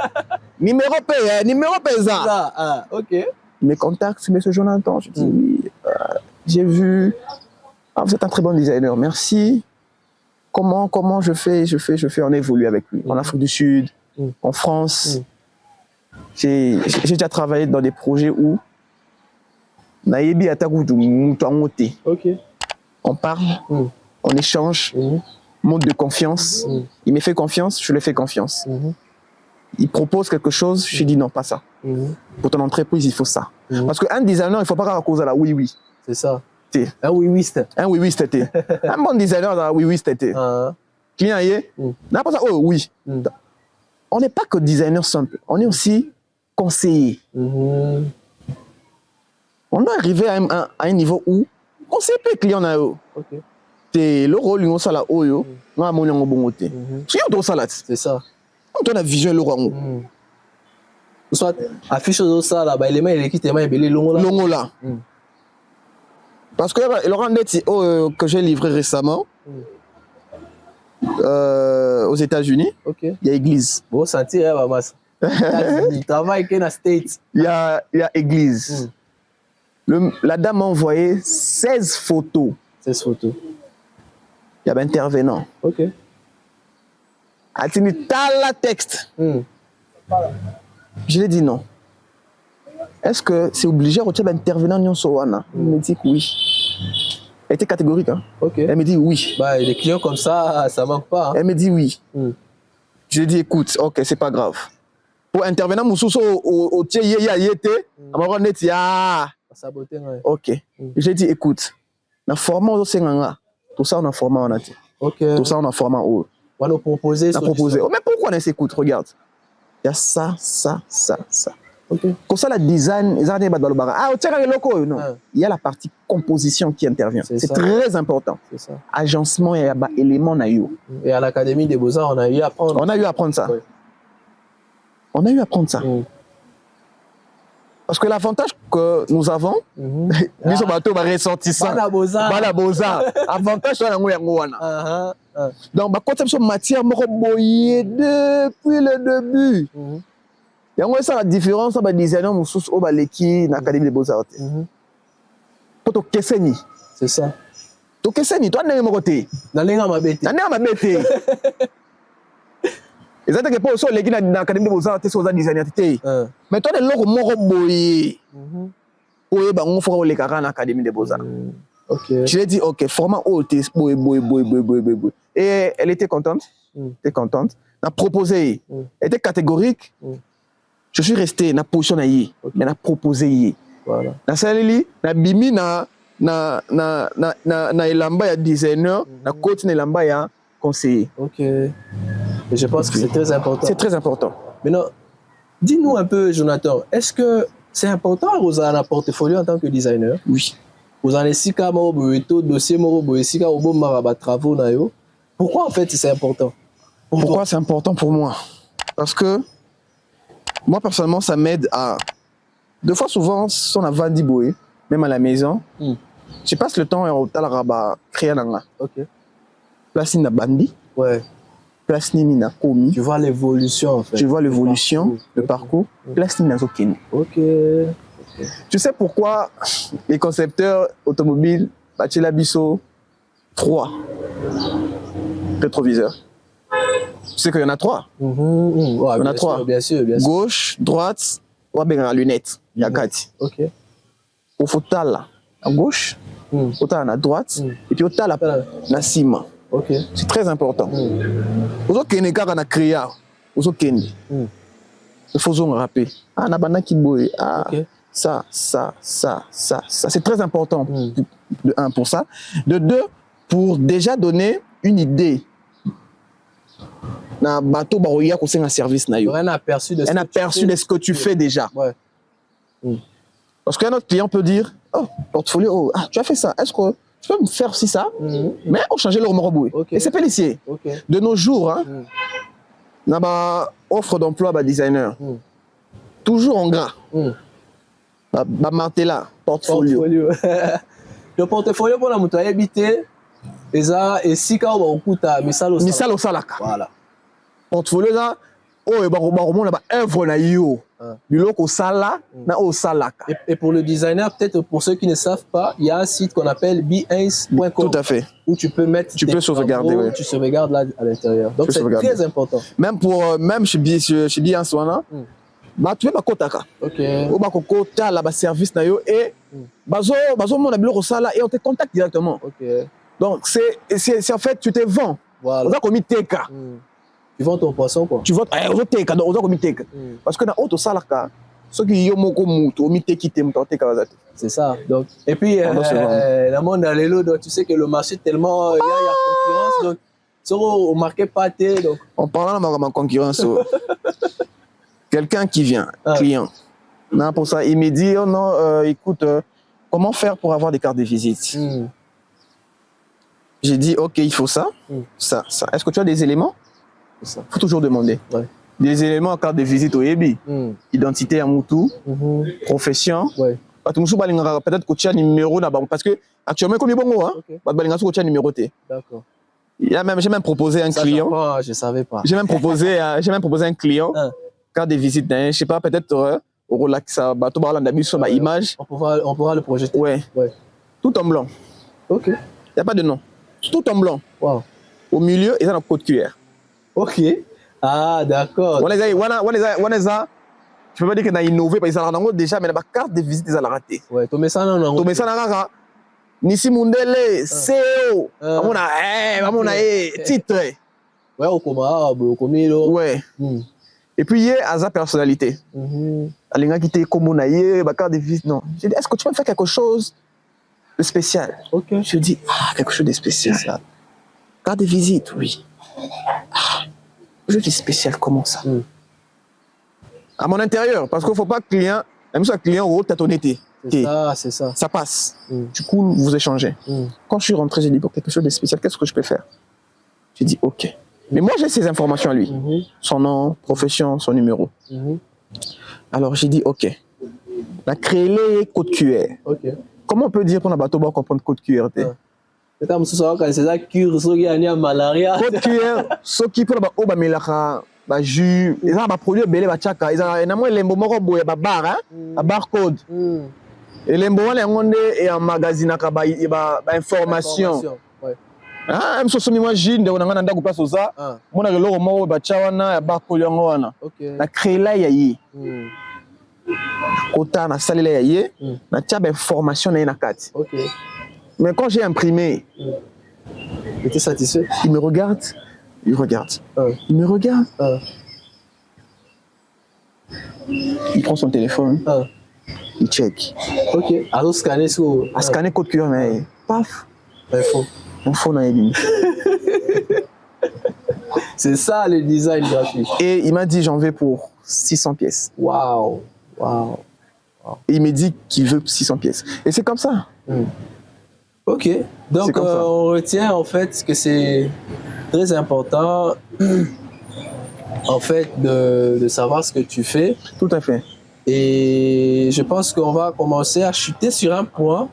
Numéro PSA. Ok. Mes contacts, monsieur Jonathan. Je dis oui, j'ai vu. Ah, vous êtes un très bon designer, merci. Comment je fais, on évolue avec lui. En Afrique du Sud, en France. J'ai déjà travaillé dans des projets où on parle, on échange, mode de confiance. Il me fait confiance, je lui fais confiance. Il propose quelque chose, je lui dis non, pas ça. Pour ton entreprise, il faut ça. Parce qu'un designer, il ne faut pas cause à la oui. C'est ça. Un oui, c'était. Un bon designer, oui, c'était. Client, n'a pas ça, oh oui. On n'est pas que designer simple, on est aussi conseiller. On doit arriver à un niveau où on sait pas client na yo. C'est le rôle on sala oyo, na mo nyango bongote. C'est ça. On donne la vision le rang. Soit affiche au sala ba élément il quitte ma belé longola. Parce que le rendez que j'ai livré récemment aux États-Unis, il y a église. Bon, sentir, il travaille dans les States. Il y a église. La dame m'a envoyé 16 photos. 16 photos. Il y avait intervenant. Ok. Elle a dit, t'as la texte. Je lui ai dit non. Est-ce que c'est obligé de retirer intervenant dans Sowana? Il me dit que oui. Elle était catégorique. Hein? Elle me dit oui. Bah, les clients comme ça manque pas. Hein? Elle me dit oui. Je lui ai dit écoute, ok, c'est pas grave. Pour intervenant, Moussousso au tiers, ok. J'ai dit écoute, dans le format tout ça on a format on a. Tout ça on a format haut. On va nous proposer. On a proposé. Oh, mais pourquoi on s'écoute? Regarde. Il y a ça, ça, ça, ça. Okay. Comme ça, le design, ah, non. Il y a la partie composition qui intervient. C'est très important. C'est ça. Agencement et éléments. Et à l'Académie des Beaux-Arts, on a eu à apprendre. On a eu à apprendre ça. Oui. On a eu à apprendre ça. Parce que l'avantage que nous avons, nous sommes ressortissants. Bala Beaux-Arts. Avantage, c'est donc, conception matière, depuis le début. Il y a ça la différence entre les designers et l'Académie des Beaux-Arts. Pour c'est ça. Tu es toi, tu es côté. Ils ont dit que les gens de l'Académie des Beaux-Arts sont des designers. Mais toi, tu es boyé. Boyé, on faut les carans à l'Académie des Beaux-Arts. Je lui ai dit, ok, format haut, boy. Et elle était contente. Elle était contente. Elle a proposé. Elle était catégorique. Je suis resté dans la position, mais elle a proposé. Voilà. Na saleli, na bimi na elamba ya designer, na coach na elamba ya conseiller. Ok. Et je pense que c'est très important. C'est très important. Maintenant, dis-nous un peu, Jonathan, est-ce que c'est important aux un portfolio en tant que designer? Oui. Vous en avez six cas, dossier, travaux. Pourquoi en fait c'est important? Pourquoi c'est important pour moi? Parce que moi personnellement, ça m'aide à. Deux fois souvent, si on a vendu boy, même à la maison, je passe le temps à créer un. Ok. Place na bandi. Ouais. Place na komi. Tu vois l'évolution en fait. Tu vois l'évolution, le parcours. Place na zokeni. Ok. Tu sais pourquoi les concepteurs automobiles, Bachela Bisso, 3 rétroviseurs? Tu sais qu'il y en a 3. Ouais, il y en a 3. Bien sûr. Gauche, droite, ou bien la lunette. Il y a 4. Ok. Au fauteuil à gauche, au fauteuil à droite, et puis au fauteuil à cima. Ok. C'est très important. Vous avez un cas à créer. Vous avez il faut en rappeler. Ah, na bana qui boy. Ah. Ok. Ça. C'est très important, de 1 pour ça. De 2, pour déjà donner une idée. Un bateau baroya qui un service na yo. Un aperçu de ce que tu fais déjà. Ouais. Parce qu'un autre client peut dire, oh, portfolio, tu as fait ça. Est-ce que tu peux me faire aussi ça? Mais on change le remoroboué. Et c'est policier. De nos jours, on a offre d'emploi à designer. Toujours en gras. Martella, portfolio. Le portfolio pour la moto habité, et si quand on coûte à Misal au Salaka. Voilà. Portfolio là, œuvre na yo. Biloko sala na o salaka. Et pour le designer, peut-être pour ceux qui ne savent pas, il y a un site qu'on appelle behance.com. Tout à fait. Où tu peux mettre. Tu peux sauvegarder. Ouais. Tu sauvegardes là à l'intérieur. Donc c'est très important. Même chez Behance wana. Tu peux kotaka. Ok. Au bakoko ta la service na yo et bazo mon biloko sala et on te contacte directement. Ok. Donc c'est en fait tu te vends. Voilà. On a commis teka. Tu vends ton poisson quoi. Tu vends teka donc on a commis teka. Parce que dans auto salaka ceux qui yo moko mutu o miteki te mutante kazate. C'est ça. Donc et puis le monde dans les lots, donc tu sais que le marché est tellement il y a concurrence donc sur au marché pâté donc en parlant de ma concurrence quelqu'un qui vient, client. Non, pour ça, il me dit, oh non, écoute, comment faire pour avoir des cartes de visite? J'ai dit, ok, il faut ça, ça. Est-ce que tu as des éléments? Il faut toujours demander. Ouais. Des éléments en carte de visite au EBI. Identité à Moutou, profession. Ouais. Peut-être que tu as un numéro là-bas. Parce que actuellement, comme il y a bon, numéro T. D'accord. J'ai même proposé un client. Je ne savais pas. J'ai même proposé un client. Carte de visite, je sais pas, peut-être au relax, bateau barlan d'habitude sur ma image. On pourra le projeter. Ouais. Tout en blanc. Ok. Il n'y a pas de nom. Tout en blanc. Wow. Au milieu, il y a un code QR. Ok. Ah, d'accord. Tu peux pas dire qu'on a innové parce que déjà, mais la carte de visite, ils ont raté. Ouais, tu mets ça dans tu mets ça dans Nisi Mundele, CEO. On a titre. Ouais, au Komilo. Ouais. Et puis, il y a sa personnalité. Alinga qui était comme on a eu, carte de visite, non. J'ai dit, est-ce que tu peux faire quelque chose de spécial? Ok. Je dis, quelque chose de spécial. Carte de visite, oui. Je dis spécial, comment ça? À mon intérieur, parce qu'il ne faut pas que le client, même si le client au t'as ton été. C'est ça. Ça passe. Du coup, vous échangez. Quand je suis rentré, j'ai dit, pour quelque chose de spécial, qu'est-ce que je peux faire? J'ai dit, ok. Mais moi, j'ai ces informations à lui. Son nom, profession, son numéro. Alors, j'ai dit, ok. On a créé les codes QR. Comment on peut dire qu'on a bateau pour comprendre code QR? C'est comme ça, c'est ça, cure, ce qui a malaria. Code QR, ce qui peut être au bamelaka, jus, ils ont un produit belé, bachaka, ils ont un amour, les mbomoro, il y a bar, un barcode. Et les mbomoro, et un magazine, il y a information. Ah, même si moi j'ai des gens qui passent ça, moi j'ai le logo bachawana, barcode yangoana. Na créé là yayi. Kota na salle là yayi, na tia information na nakati. Mais quand j'ai imprimé, j'étais satisfait. Il me regarde, il regarde. Il me regarde. Il prend son téléphone, il check. Ok. Alors scanner sur. À scanner code QR, mais paf. Mon phone a éliminé. C'est ça le design graphique. Et il m'a dit j'en veux pour 600 pièces. Waouh. Et il me dit qu'il veut 600 pièces. Et c'est comme ça. Ok. Donc on retient en fait que c'est très important en fait de savoir ce que tu fais. Tout à fait. Et je pense qu'on va commencer à chuter sur un point.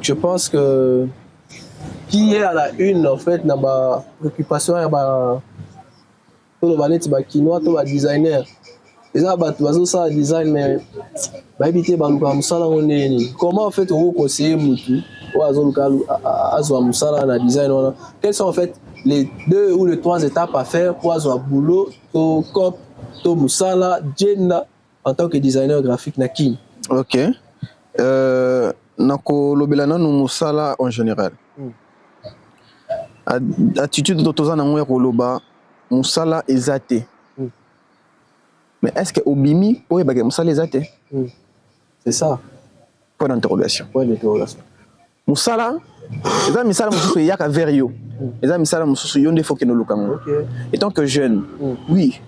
Je pense que qui est à la une en fait dans ma préoccupation et tout le ballet kinois tout le designer. Les gens ça design mais éviter baluka musala oneni. Comment en fait on vous conseiller mutu ou azoluka azwa musala na design on. Quelles sont en fait les 2 ou les 3 étapes à faire pour azwa boulot to cop to musala jenna en tant que designer graphique na kin. Ok. Nako lobelana no musala en général. Attitude de toza na ngwe koloba musala ezate. Mais est-ce que obimi pour bagay musala ezate? C'est ça. Point d'interrogation. Musala eza misala mususu yaka verio. Eza misala mususu yonde faut que no lukango. Et tant que jeune, oui.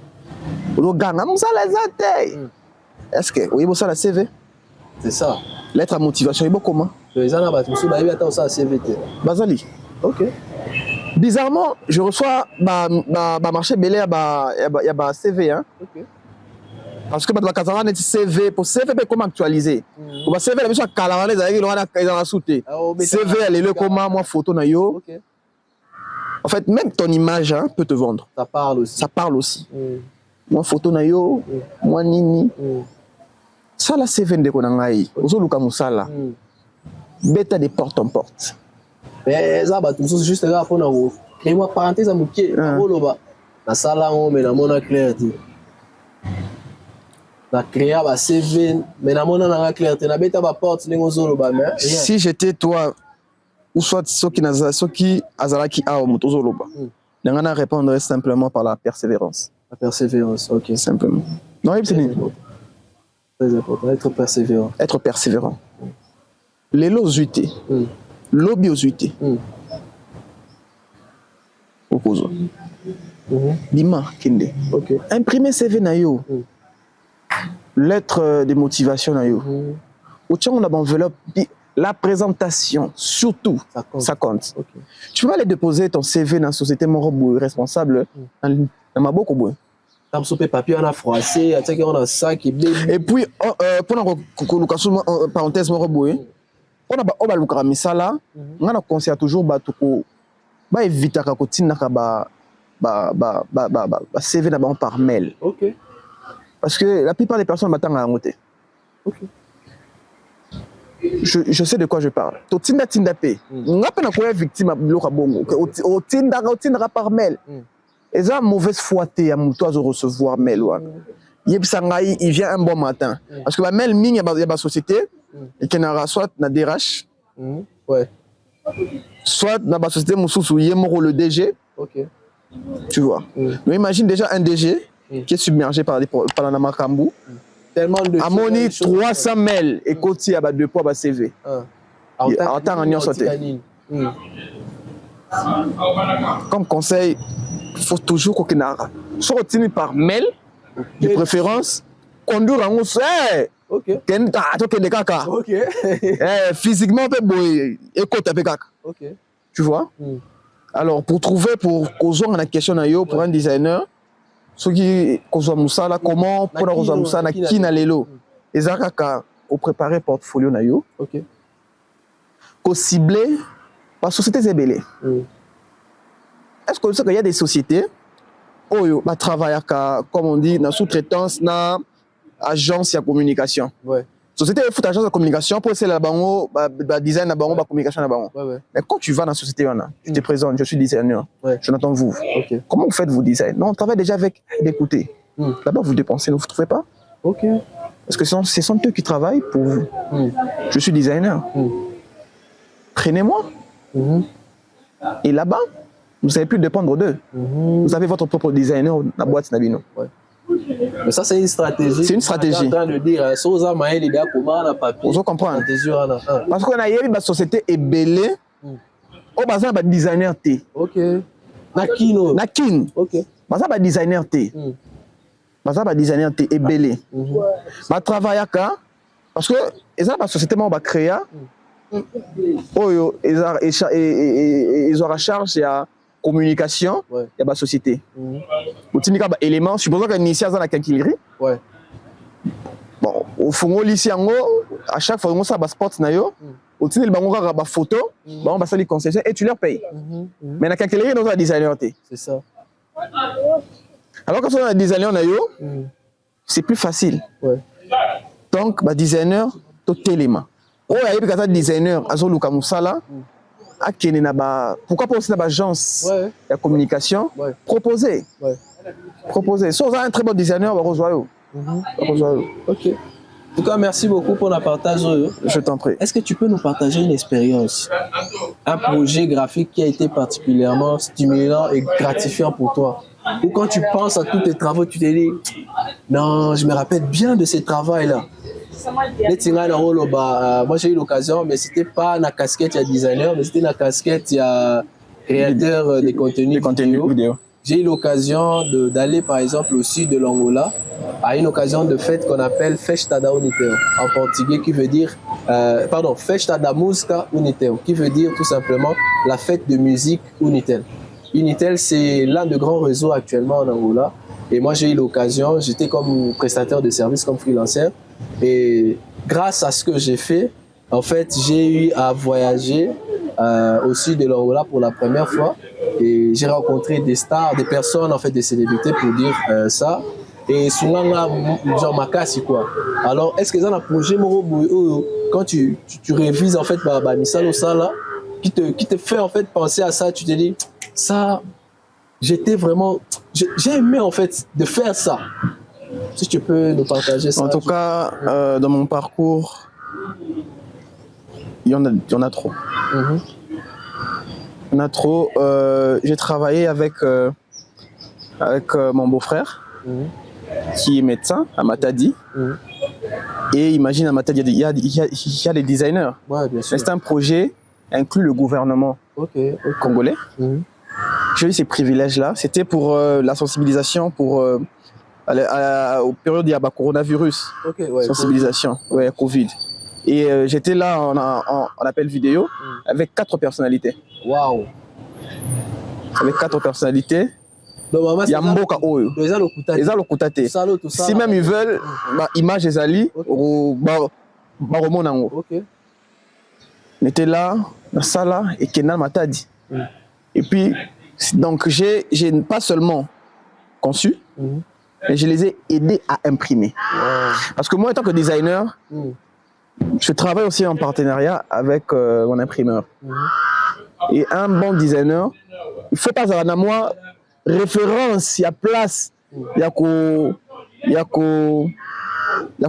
Ologanga musala ezate. Est-ce que oui musala CV? C'est ça. Lettre à motivation, il y a comment? Les gens ont ça CVT. Bazali. Ok. Bizarrement, je reçois ma marché belé il y a CV hein. Ok. Parce que ma casara net CV pour CV comment actualiser. Pour CV la mission calendrier ils ont sauté. CV elle est le comment moi photo na yo. Ok. En fait même ton image hein, peut te vendre. Ça parle aussi. Ça parle aussi. Moi photo na yo, moi nini. Ça la CV ndeko na ngai. Ozoluka musala. Bêta de porte en porte. Mais ça, tout juste là pour nous. Et moi parenthèse à mouquet. La salle on mais la mona clarté. La créa ba CV mais la mona na clarté. Na bêta ba porte ningo zolo ba mais. Si j'étais toi ou soit ceux qui azalaki a au motozoloba. N'angana répondre simplement par la persévérance. La persévérance, ok. Simplement. Non, c'est très important, être persévérant. Être persévérant. Les losuité. L'obiosité. Oposo. Bima kende. Ok. Imprimer CV na yo. Lettre de motivation na yo. Ou tiens on a enveloppe. La présentation, surtout, ça compte. Okay. Tu peux pas aller déposer ton CV dans la société mon responsable dans ma beaucoup bois. Tam soupé papier on a froissé, on a sac et puis pour la parenthèse mon bois. On a luka misala, on a conseillé toujours batuko ba éviter ka kotina ka ba CV na ba par mail. OK. Parce que la plupart des personnes m'attendent à monter. OK. Je sais de quoi je parle. To tinda pe. Nga pe na ko victime loka bongo. O tinda par mail. Et ça mauvaise foi té à muto à recevoir mail wana. Yebisa ngai il vient un bon matin parce que la mail mine ya ba société et qui na soit na DRH. Ouais. Soit na ba société mususu yemoko le DG. OK. Tu vois. Mais imagine déjà un DG qui est submergé par la makambu. Tellement de Amoni 300 mails et côté à 2 poids CV. En temps en sauté. Comme conseil, faut toujours qu'on ait sorti par mail, de préférence, conduire en haut, ok, ok, physiquement, ok, tu vois. Alors, pour trouver, pour causer la question pour un designer, ceux qui causent Moussala, comment pour la causer Moussala, qui n'a l'élo, et ça, au préparer portfolio na yo, ok, qu'on ciblé par société zébélé. Est-ce que vous savez qu'il y a des sociétés où bah travaillent comme on dit dans sous-traitance, dans agence de communication. Ouais. Société fout agence de communication pour essayer la bango, bah design la bango, bah communication la bango. Ouais. Mais quand tu vas dans la société, tu te présentes, je suis designer. Ouais. Jonathan Vous. Ok. Comment vous faites vos designs? Non, on travaille déjà avec d'écouter. Là-bas vous dépensez, vous ne trouvez pas? Ok. Parce que ce sont eux qui travaillent pour vous. Je suis designer. Prenez-moi. Et là-bas, vous n'allez plus dépendre d'eux. Vous avez votre propre designer dans la boîte Nabino. Ouais. Mais ça, c'est une stratégie. C'est une stratégie. Je suis en train de dire, Sosa Maël, il y a comment on a papier. Vous comprenez? Stratégie, parce qu'on a eu une société ébélée. Au bazar, un designer T. Ok. Nakino. Nakin. Ok. Bazar, un designer T. Bazar, un designer T ébélé. Ma travail à quoi? Parce que ils ont une société qui a créé. Ils ont la charge de communication de la société. Au Tinic, élément, supposons qu'il y a une initiative dans la quincaillerie. Ouais. Bon, au fond, ici, à chaque fois, on a un sport. Au Tinic, on a une photo, on a une concession et tu leur payes. Mais dans la quincaillerie, on a un designer. C'est ça. Alors, quand on a un designer, c'est plus facile. Ouais. Donc, le designer, tout élément. Oh, il y a un designer, Azoluka Moussala, pourquoi pas aussi dans l'agence de communication, proposer. Proposer. Si vous avez un très bon designer, vous rejoignez. Ok. En tout cas, merci beaucoup pour le partage. Je t'en prie. Est-ce que tu peux nous partager une expérience, un projet graphique qui a été particulièrement stimulant et gratifiant pour toi? Ou quand tu penses à tous tes travaux, tu te dis, non, je me rappelle bien de ces travaux-là. Moi j'ai eu l'occasion, mais c'était pas la casquette, il y a designer, mais c'était la casquette, il y a créateur de contenu vidéo. J'ai eu l'occasion d'aller par exemple au sud de l'Angola à une occasion de fête qu'on appelle Festa da Uniteo en portugais, qui veut dire Festa da Música Uniteo, qui veut dire tout simplement la fête de musique Unitel. Unitel, c'est l'un des grands réseaux actuellement en Angola. Et moi, j'ai eu l'occasion, j'étais comme prestataire de services, comme freelancer. Et grâce à ce que j'ai fait, en fait, j'ai eu à voyager au sud de l'Angola pour la première fois. Et j'ai rencontré des stars, des personnes, en fait, des célébrités pour dire ça. Et souvent, genre Makassi, quoi. Alors, est-ce que ça a un projet, quand tu révises, en fait, Misalo, ça, là, qui te fait, en fait, penser à ça, tu te dis, ça, j'étais vraiment, j'ai aimé, en fait, de faire ça. Si tu peux nous partager ça. En tout cas, dans mon parcours, il y en a trop. Il y en a trop. J'ai travaillé avec mon beau-frère, qui est médecin à Matadi. Et imagine, à Matadi, il y a des designers. Ouais, bien sûr. C'est un projet inclut le gouvernement congolais. J'ai eu ces privilèges-là. C'était pour la sensibilisation pour aux périodes où il y a coronavirus, sensibilisation, Covid. Et j'étais là en appel vidéo avec 4 personnalités. Waouh! Avec 4 personnalités. Il y a Mboka Oyo. Les Alokutate. Si même ils veulent, image des Ali, Baromonango. On était là, dans Sala et Kenan Matadi. Et puis, donc j'ai pas seulement conçu, mais je les ai aidés à imprimer. Parce que moi, en tant que designer, je travaille aussi en partenariat avec mon imprimeur. Et un bon designer, il ne faut pas avoir à moi référence, il y a place, il y a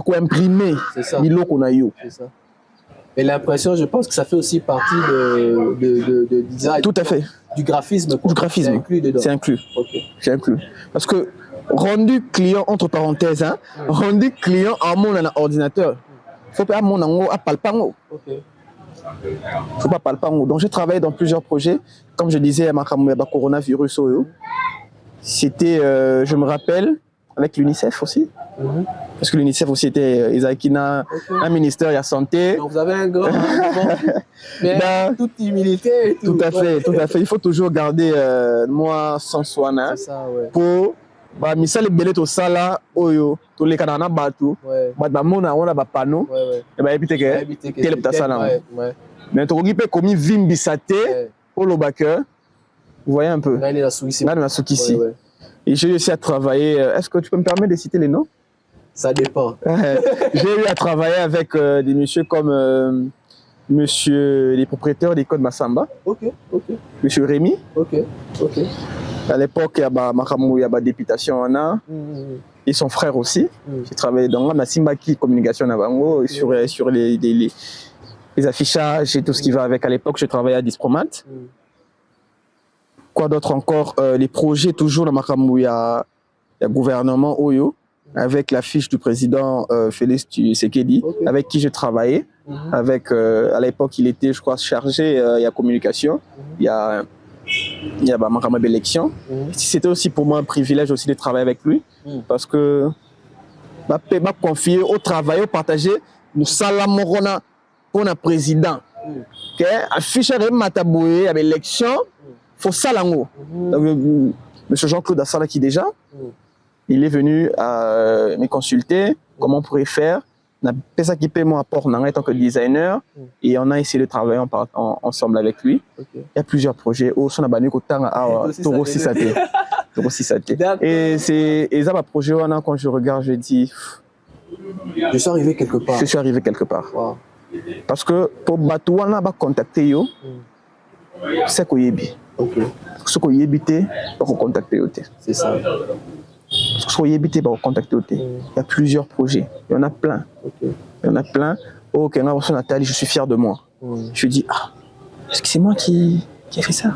qu'à imprimer l'îlot qu'on a eu. Et l'impression, je pense que ça fait aussi partie de design. Tout à fait. Du graphisme. Du graphisme. C'est inclus dedans. C'est inclus. C'est inclus. Parce que rendu client, entre parenthèses, rendu client en mon ordinateur, il ne faut pas mon à palpango. Il ne faut pas palpango. Donc j'ai travaillé dans plusieurs projets. Comme je disais, à ma coronavirus, C'était, je me rappelle, avec l'UNICEF aussi. Parce que l'UNICEF aussi était un ministère de la santé. Donc vous avez un grand mais toute humilité et tout. Tout à fait, tout à fait. Il faut toujours garder moi sans soin. C'est ça, ouais. Pour misali belé to sala oyo to le kana na batu ba mona wana ba panneau et ba éviter que tel ta sala. Mais to gipe komi vimbisa te pour le backer. Vous voyez un peu. Là il est la Suisse. Là la Suisse ici. Et j'ai réussi à travailler. Est-ce que tu peux me permettre de citer les noms? Ça dépend. J'ai eu à travailler avec des messieurs comme les propriétaires des codes Massamba. Ok. Monsieur Rémi. Ok. À l'époque, il y a des députations et son frère aussi. J'ai travaillé dans la Simbaki Communication Navango sur les affichages et tout ce qui va avec. À l'époque, je travaillais à Dispromat. Quoi d'autre encore? Les projets toujours dans Makamouya, il y a gouvernement Oyo, avec la fiche du président Félix Tshisekedi, avec qui je travaillais. Avec, à l'époque, il était, je crois, chargé, il y a communication, il y a ma élection. C'était aussi pour moi un privilège aussi de travailler avec lui, parce que m'a confié au travail, au partager, nous salamorona pour un président. Affiche à Mataboué, avec l'élection, faut salango. Monsieur Jean-Claude Assala qui déjà, il est venu me consulter, comment on pourrait faire. On a fait ça qui paie mon apport en tant que designer et on a essayé de travailler ensemble avec lui. Il y a plusieurs projets. Au son abonné Toro Sisate. Et c'est ça ma projet quand je regarde, je dis je suis arrivé quelque part. Je suis arrivé quelque part. Wow. Parce que pour Batouana va contacter yo, c'est quoi yebi. Ce qu'on yébite, pour contacter yo. C'est ça. Soyez habité par contacter. Il y a plusieurs projets. Il y en a plein. Il y en a plein. Oh, Nathalie, je suis fier de moi. Je dis, est-ce que c'est moi qui ai fait ça?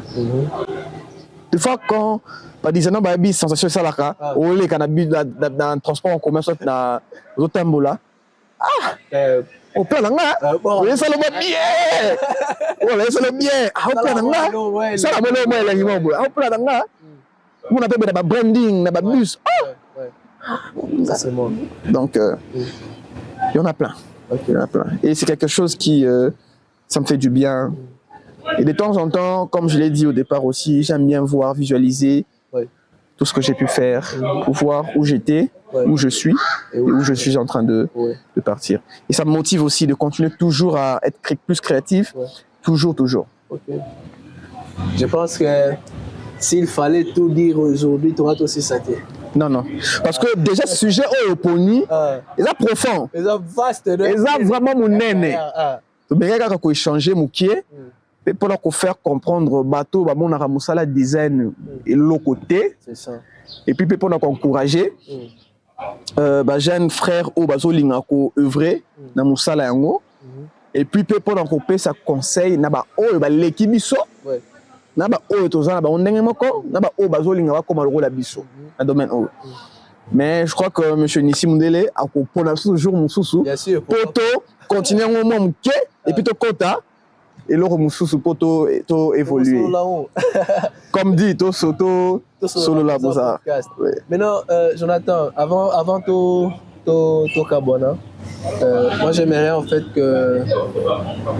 Des fois, quand par exemple, non, bah, sensation ça là, ou les cannabis dans le transport en commun, soit dans l'automne au plan là, on laisse le bien. On laisse le bien. Au plan là, ça la bonne moi la imam. Au plan là. On appelle des branding, des bus. Ça c'est moi. Donc, il y en a plein. Il y en a plein. Et c'est quelque chose qui, ça me fait du bien. Et de temps en temps, comme je l'ai dit au départ aussi, j'aime bien voir, visualiser tout ce que j'ai pu faire pour voir où j'étais, où je suis et où je suis en train de partir. Et ça me motive aussi de continuer toujours à être plus créatif, toujours. Je pense que s'il fallait tout dire aujourd'hui, tu auras aussi ça. Non. Parce que déjà, ce sujet au Pony, il est profond. Il est vaste. Il est vraiment mon nez. Donc, il y a échanger mon pied pour faire comprendre bateau, on a ramassé la design et l'autre côté. C'est ça. Et puis, pour encourager, jeune frère au bazo lingako œuvrer dans Moussala yango. Et puis, pour encourager ça conseil, na ba l'équipe biso. Naba oyo tozana ba ondenge moko naba oyo bazolinga ba koma lokola biso na domaine oyo. Mais je crois que monsieur Nissi Mundele a kopona toujours mususu poto continuer un moment muke et puis to kota et le mususu poto to évoluer. Comme dit to soto solo la boza. Maintenant Jonathan, avant to Kabona, moi j'aimerais en fait que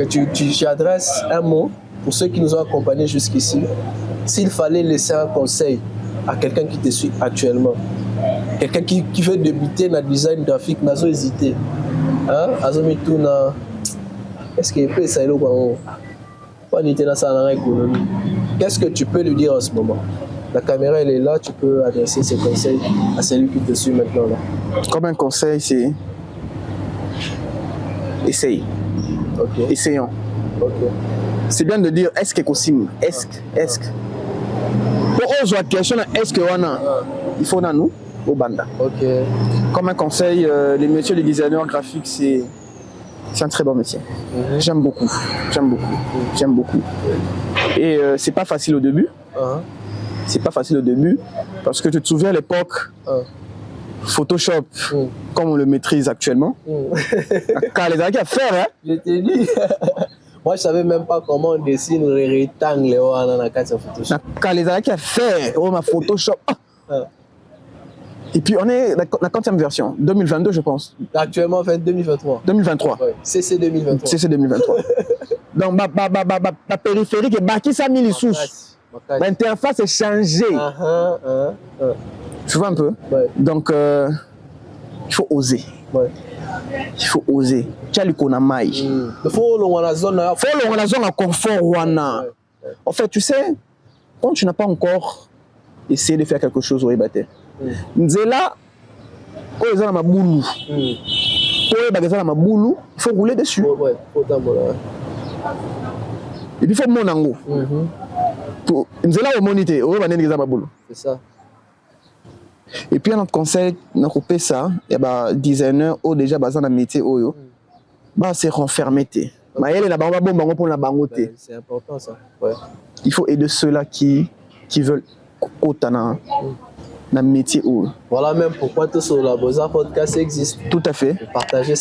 tu adresses un mot pour ceux qui nous ont accompagnés jusqu'ici. S'il fallait laisser un conseil à quelqu'un qui te suit actuellement, quelqu'un qui veut débuter dans le design graphique, n'a pas hésité. Est-ce qu'il peut essayer qu'est-ce que tu peux lui dire en ce moment? La caméra elle est là, tu peux adresser ces conseils à celui qui te suit maintenant là. Comme un conseil, c'est essaye. Essayons. C'est bien de dire est-ce que possible, est-ce que pour eux la question est-ce que il faut dans nous au banda. Comme un conseil, les métiers de designer graphique c'est un très bon métier. J'aime beaucoup. Et c'est pas facile au début. C'est pas facile au début parce que tu te souviens à l'époque Photoshop comme on le maîtrise actuellement. Quand les gens qui à faire hein. Je t'ai dit. Moi, je ne savais même pas comment on dessine les rectangles dans la carte de Photoshop. Quand les gens qui a fait ma Photoshop, Et puis on est la 40e version, 2022 je pense. Actuellement, 2023. 2023. Ouais. CC 2023. CC 2023. Donc la périphérique est bâtie 100 000 sous. L'interface est changée. Tu vois un peu? Donc il faut oser. Il faut oser. Tu as le konamai. Il faut la zone de confort. En fait, tu sais, quand tu n'as pas encore essayé de faire quelque chose au Ebate, Nzela, quand ils ont la maboulou, il faut rouler dessus. Et puis il faut monango. Nzela au monité, c'est ça. Et puis un autre conseil, on a ça, il y a des designers qui ont déjà basé dans le métier, c'est renfermé. C'est important ça. Ouais. Il faut aider ceux-là qui veulent dans le métier. Voilà même pourquoi tout ce podcast existe. Tout à fait.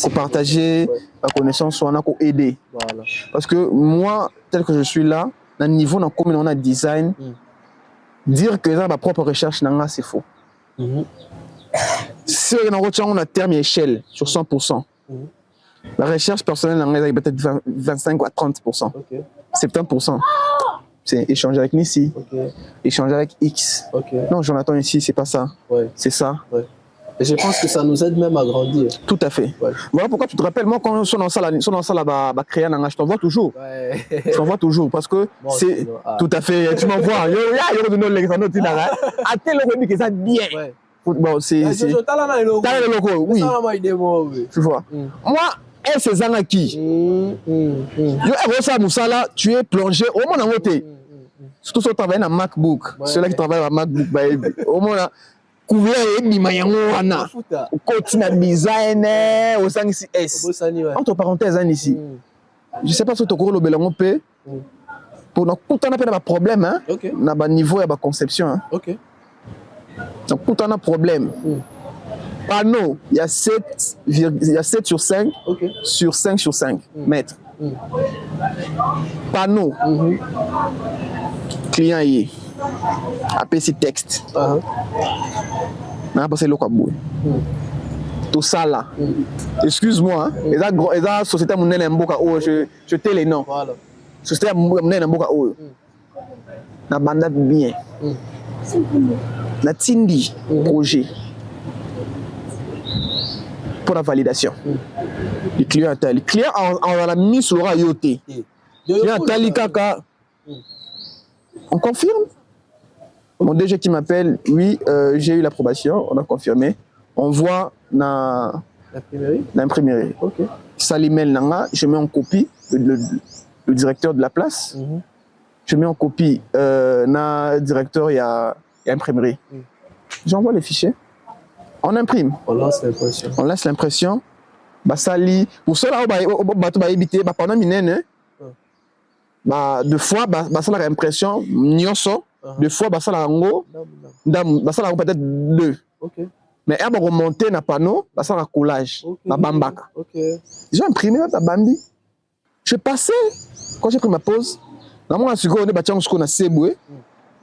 Pour partager la connaissance, on a aider. Voilà. Parce que moi, tel que je suis là, dans le niveau comme on a design, dire que ma propre recherche, c'est faux. Si on a terme échelle sur 100%, la recherche personnelle est peut-être 25 à 30%. 70%. C'est échanger avec Nissi, échanger avec X. Non, Jonathan, ici, c'est pas ça. C'est ça. Et je pense que ça nous aide même à grandir. Tout à fait. Voilà pourquoi tu te rappelles, moi, quand je suis dans la salle à créer un langage, je t'envoie toujours. Je t'envoie toujours parce que c'est. Tout à fait. Tu m'envoies. Que ça bien. Bon, c'est. Oui. Tu vois. Moi, c'est Zanaki. Tu es plongé au monde en côté. Surtout ceux qui travaillent dans MacBook. Ceux-là qui travaillent dans MacBook, au monde couvert et bimayangoana. Continue à design au 5S. Entre parenthèses, ici. Je ne sais pas si tu as le belongo P. Pour nous, tout on a pas de problème, hein. Na niveau et ba conception. Donc tout on a problème. Panneau, il y a 7 sur 5 sur 5 sur 5 mètres. Panneau, client y est. APC texte. C'est le kabou. Tout ça là. Excuse-moi, et la société monnaie mboka je t'ai les noms. Société monnaie mboka na banda bien. Na tindi projet. Pour la validation. Le client on l'a mis sur le IoT. On confirme. Mon DG qui m'appelle, oui, j'ai eu l'approbation, on a confirmé. On voit dans l'imprimerie. Ça l'email nanga, je mets en copie le directeur de la place. Je mets en copie le directeur, il y a imprimerie. J'envoie les fichiers. On imprime. On lance l'impression. On laisse l'impression. Basali. Pour cela, on va éviter. Pendant minene, deux fois, ça la impression. Nyoso. Deux fois, ça la rango. Ça la peut-être 2. Mais elle va remonter na panneau. Ça la collage. Na bambaka. J'ai imprimé la bambi. Je passais. Quand j'ai pris ma pause, dans mon assuré, on est battu en ce qu'on a seboué.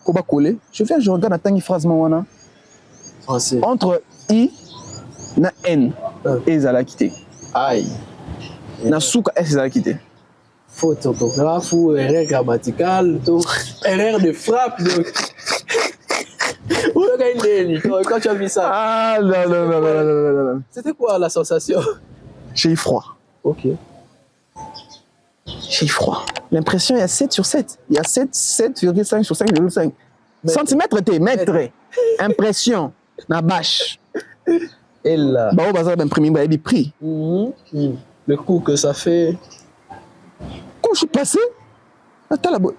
Pour va coller. Je viens, je regarde la tangi phrase mawana. Entre I na N et Zala quitté. Aïe. Na souka S Zala quitté. Faute orthographe ou erreur grammaticale, erreur de frappe. Quand tu as vu ça. Ah non. C'était quoi la sensation? J'ai eu froid. J'ai eu froid. L'impression, il y a 7 sur 7. Il y a 7,5 sur 5,5. Centimètre, mètre. Impression. Na bâche. Et là. Bah, on va imprimer des prix. Le coût que ça fait. Quand je suis passé, attends la boîte.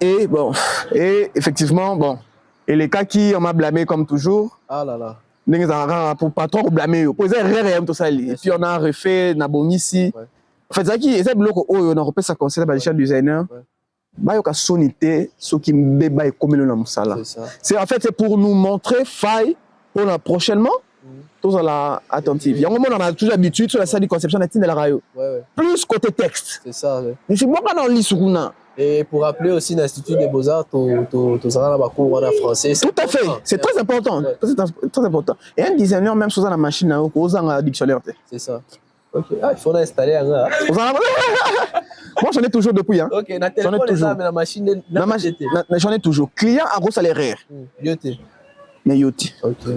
Et bon, et effectivement, bon. Et les cas qui on m'a blâmé comme toujours. Ah là là. Pour pas trop blâmer. Pour les erreurs, tout ça. Et puis on a refait Nabongi ici. En fait, c'est bloc où on a refait ça conseil à la designer. Bah, il y a sonité, ce qui me bat et comme le nom ça là. C'est en fait c'est pour nous montrer faille pour la prochainement. Tous à la attentive. Il y a un moment on a toujours l'habitude sur la salle de conception de la radio. Plus côté texte. C'est ça. Mais c'est moi quand on lit sur Kuna. Et pour rappeler aussi l'Institut des Beaux-Arts, tu as la cours en français. Tout à fait, c'est très important. Ouais. Très important. Et un designer, même sur la machine, on a un dictionnaire. C'est ça. Ok. Ah, il faut l'installer. Hein. Moi, j'en ai toujours depuis. Hein. Ok, na téléphone, j'en ai toujours. Mais la machine, j'en ai toujours. Client à gros salaire. Yoté. Mais yoté. Ok.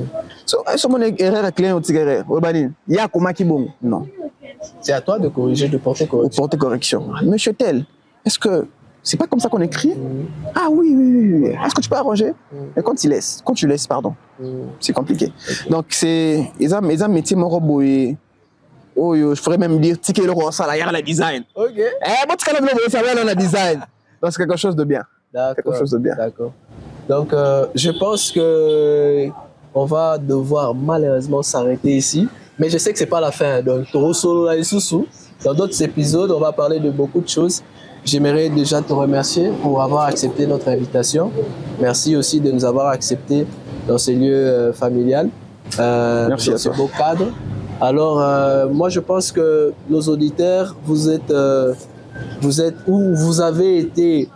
So, mon erreur client au erreur. Il y a comment qui bon? Non. C'est à toi de corriger, de porter correction. De porter correction. Monsieur tel, est-ce que c'est pas comme ça qu'on écrit? Ah oui. Est-ce que tu peux arranger? Mais quand tu laisses, c'est compliqué. Okay. Donc c'est les métiers mon robot et je ferais même dire ticket le roi ça là, il y a le design. OK. Moi tu connais le ça va dans le design. Donc c'est quelque chose de bien. D'accord. Quelque chose de bien. D'accord. Donc je pense que on va devoir malheureusement s'arrêter ici, mais je sais que c'est pas la fin. Donc dans d'autres épisodes, on va parler de beaucoup de choses. J'aimerais déjà te remercier pour avoir accepté notre invitation. Merci aussi de nous avoir acceptés dans ce lieu familial. Merci dans ce beau cadre. Alors, moi, je pense que nos auditeurs, vous avez été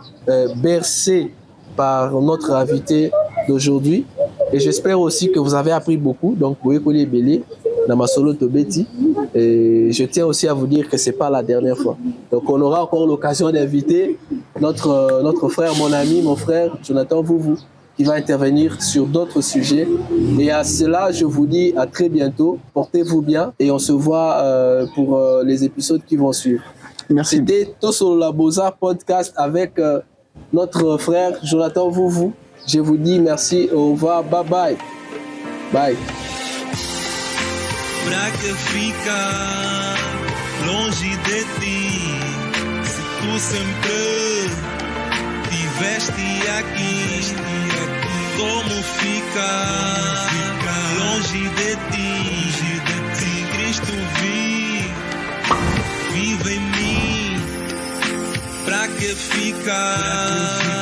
bercés par notre invité d'aujourd'hui. Et j'espère aussi que vous avez appris beaucoup. Donc, Boyekoli Belé, Namasolo Tobeti. Et je tiens aussi à vous dire que ce n'est pas la dernière fois. Donc, on aura encore l'occasion d'inviter notre frère, mon ami, mon frère, Jonathan Vouvou, qui va intervenir sur d'autres sujets. Et à cela, je vous dis à très bientôt. Portez-vous bien et on se voit pour les épisodes qui vont suivre. Merci. C'était Tosolo la Beaux-Arts podcast avec notre frère Jonathan Vouvou. Je vous dis merci, au revoir, bye bye. Bye. Pra que ficar longe de ti, se tu sempre tiveste aqui, como ficar longe de ti, se Cristo vive em mim, pra que ficar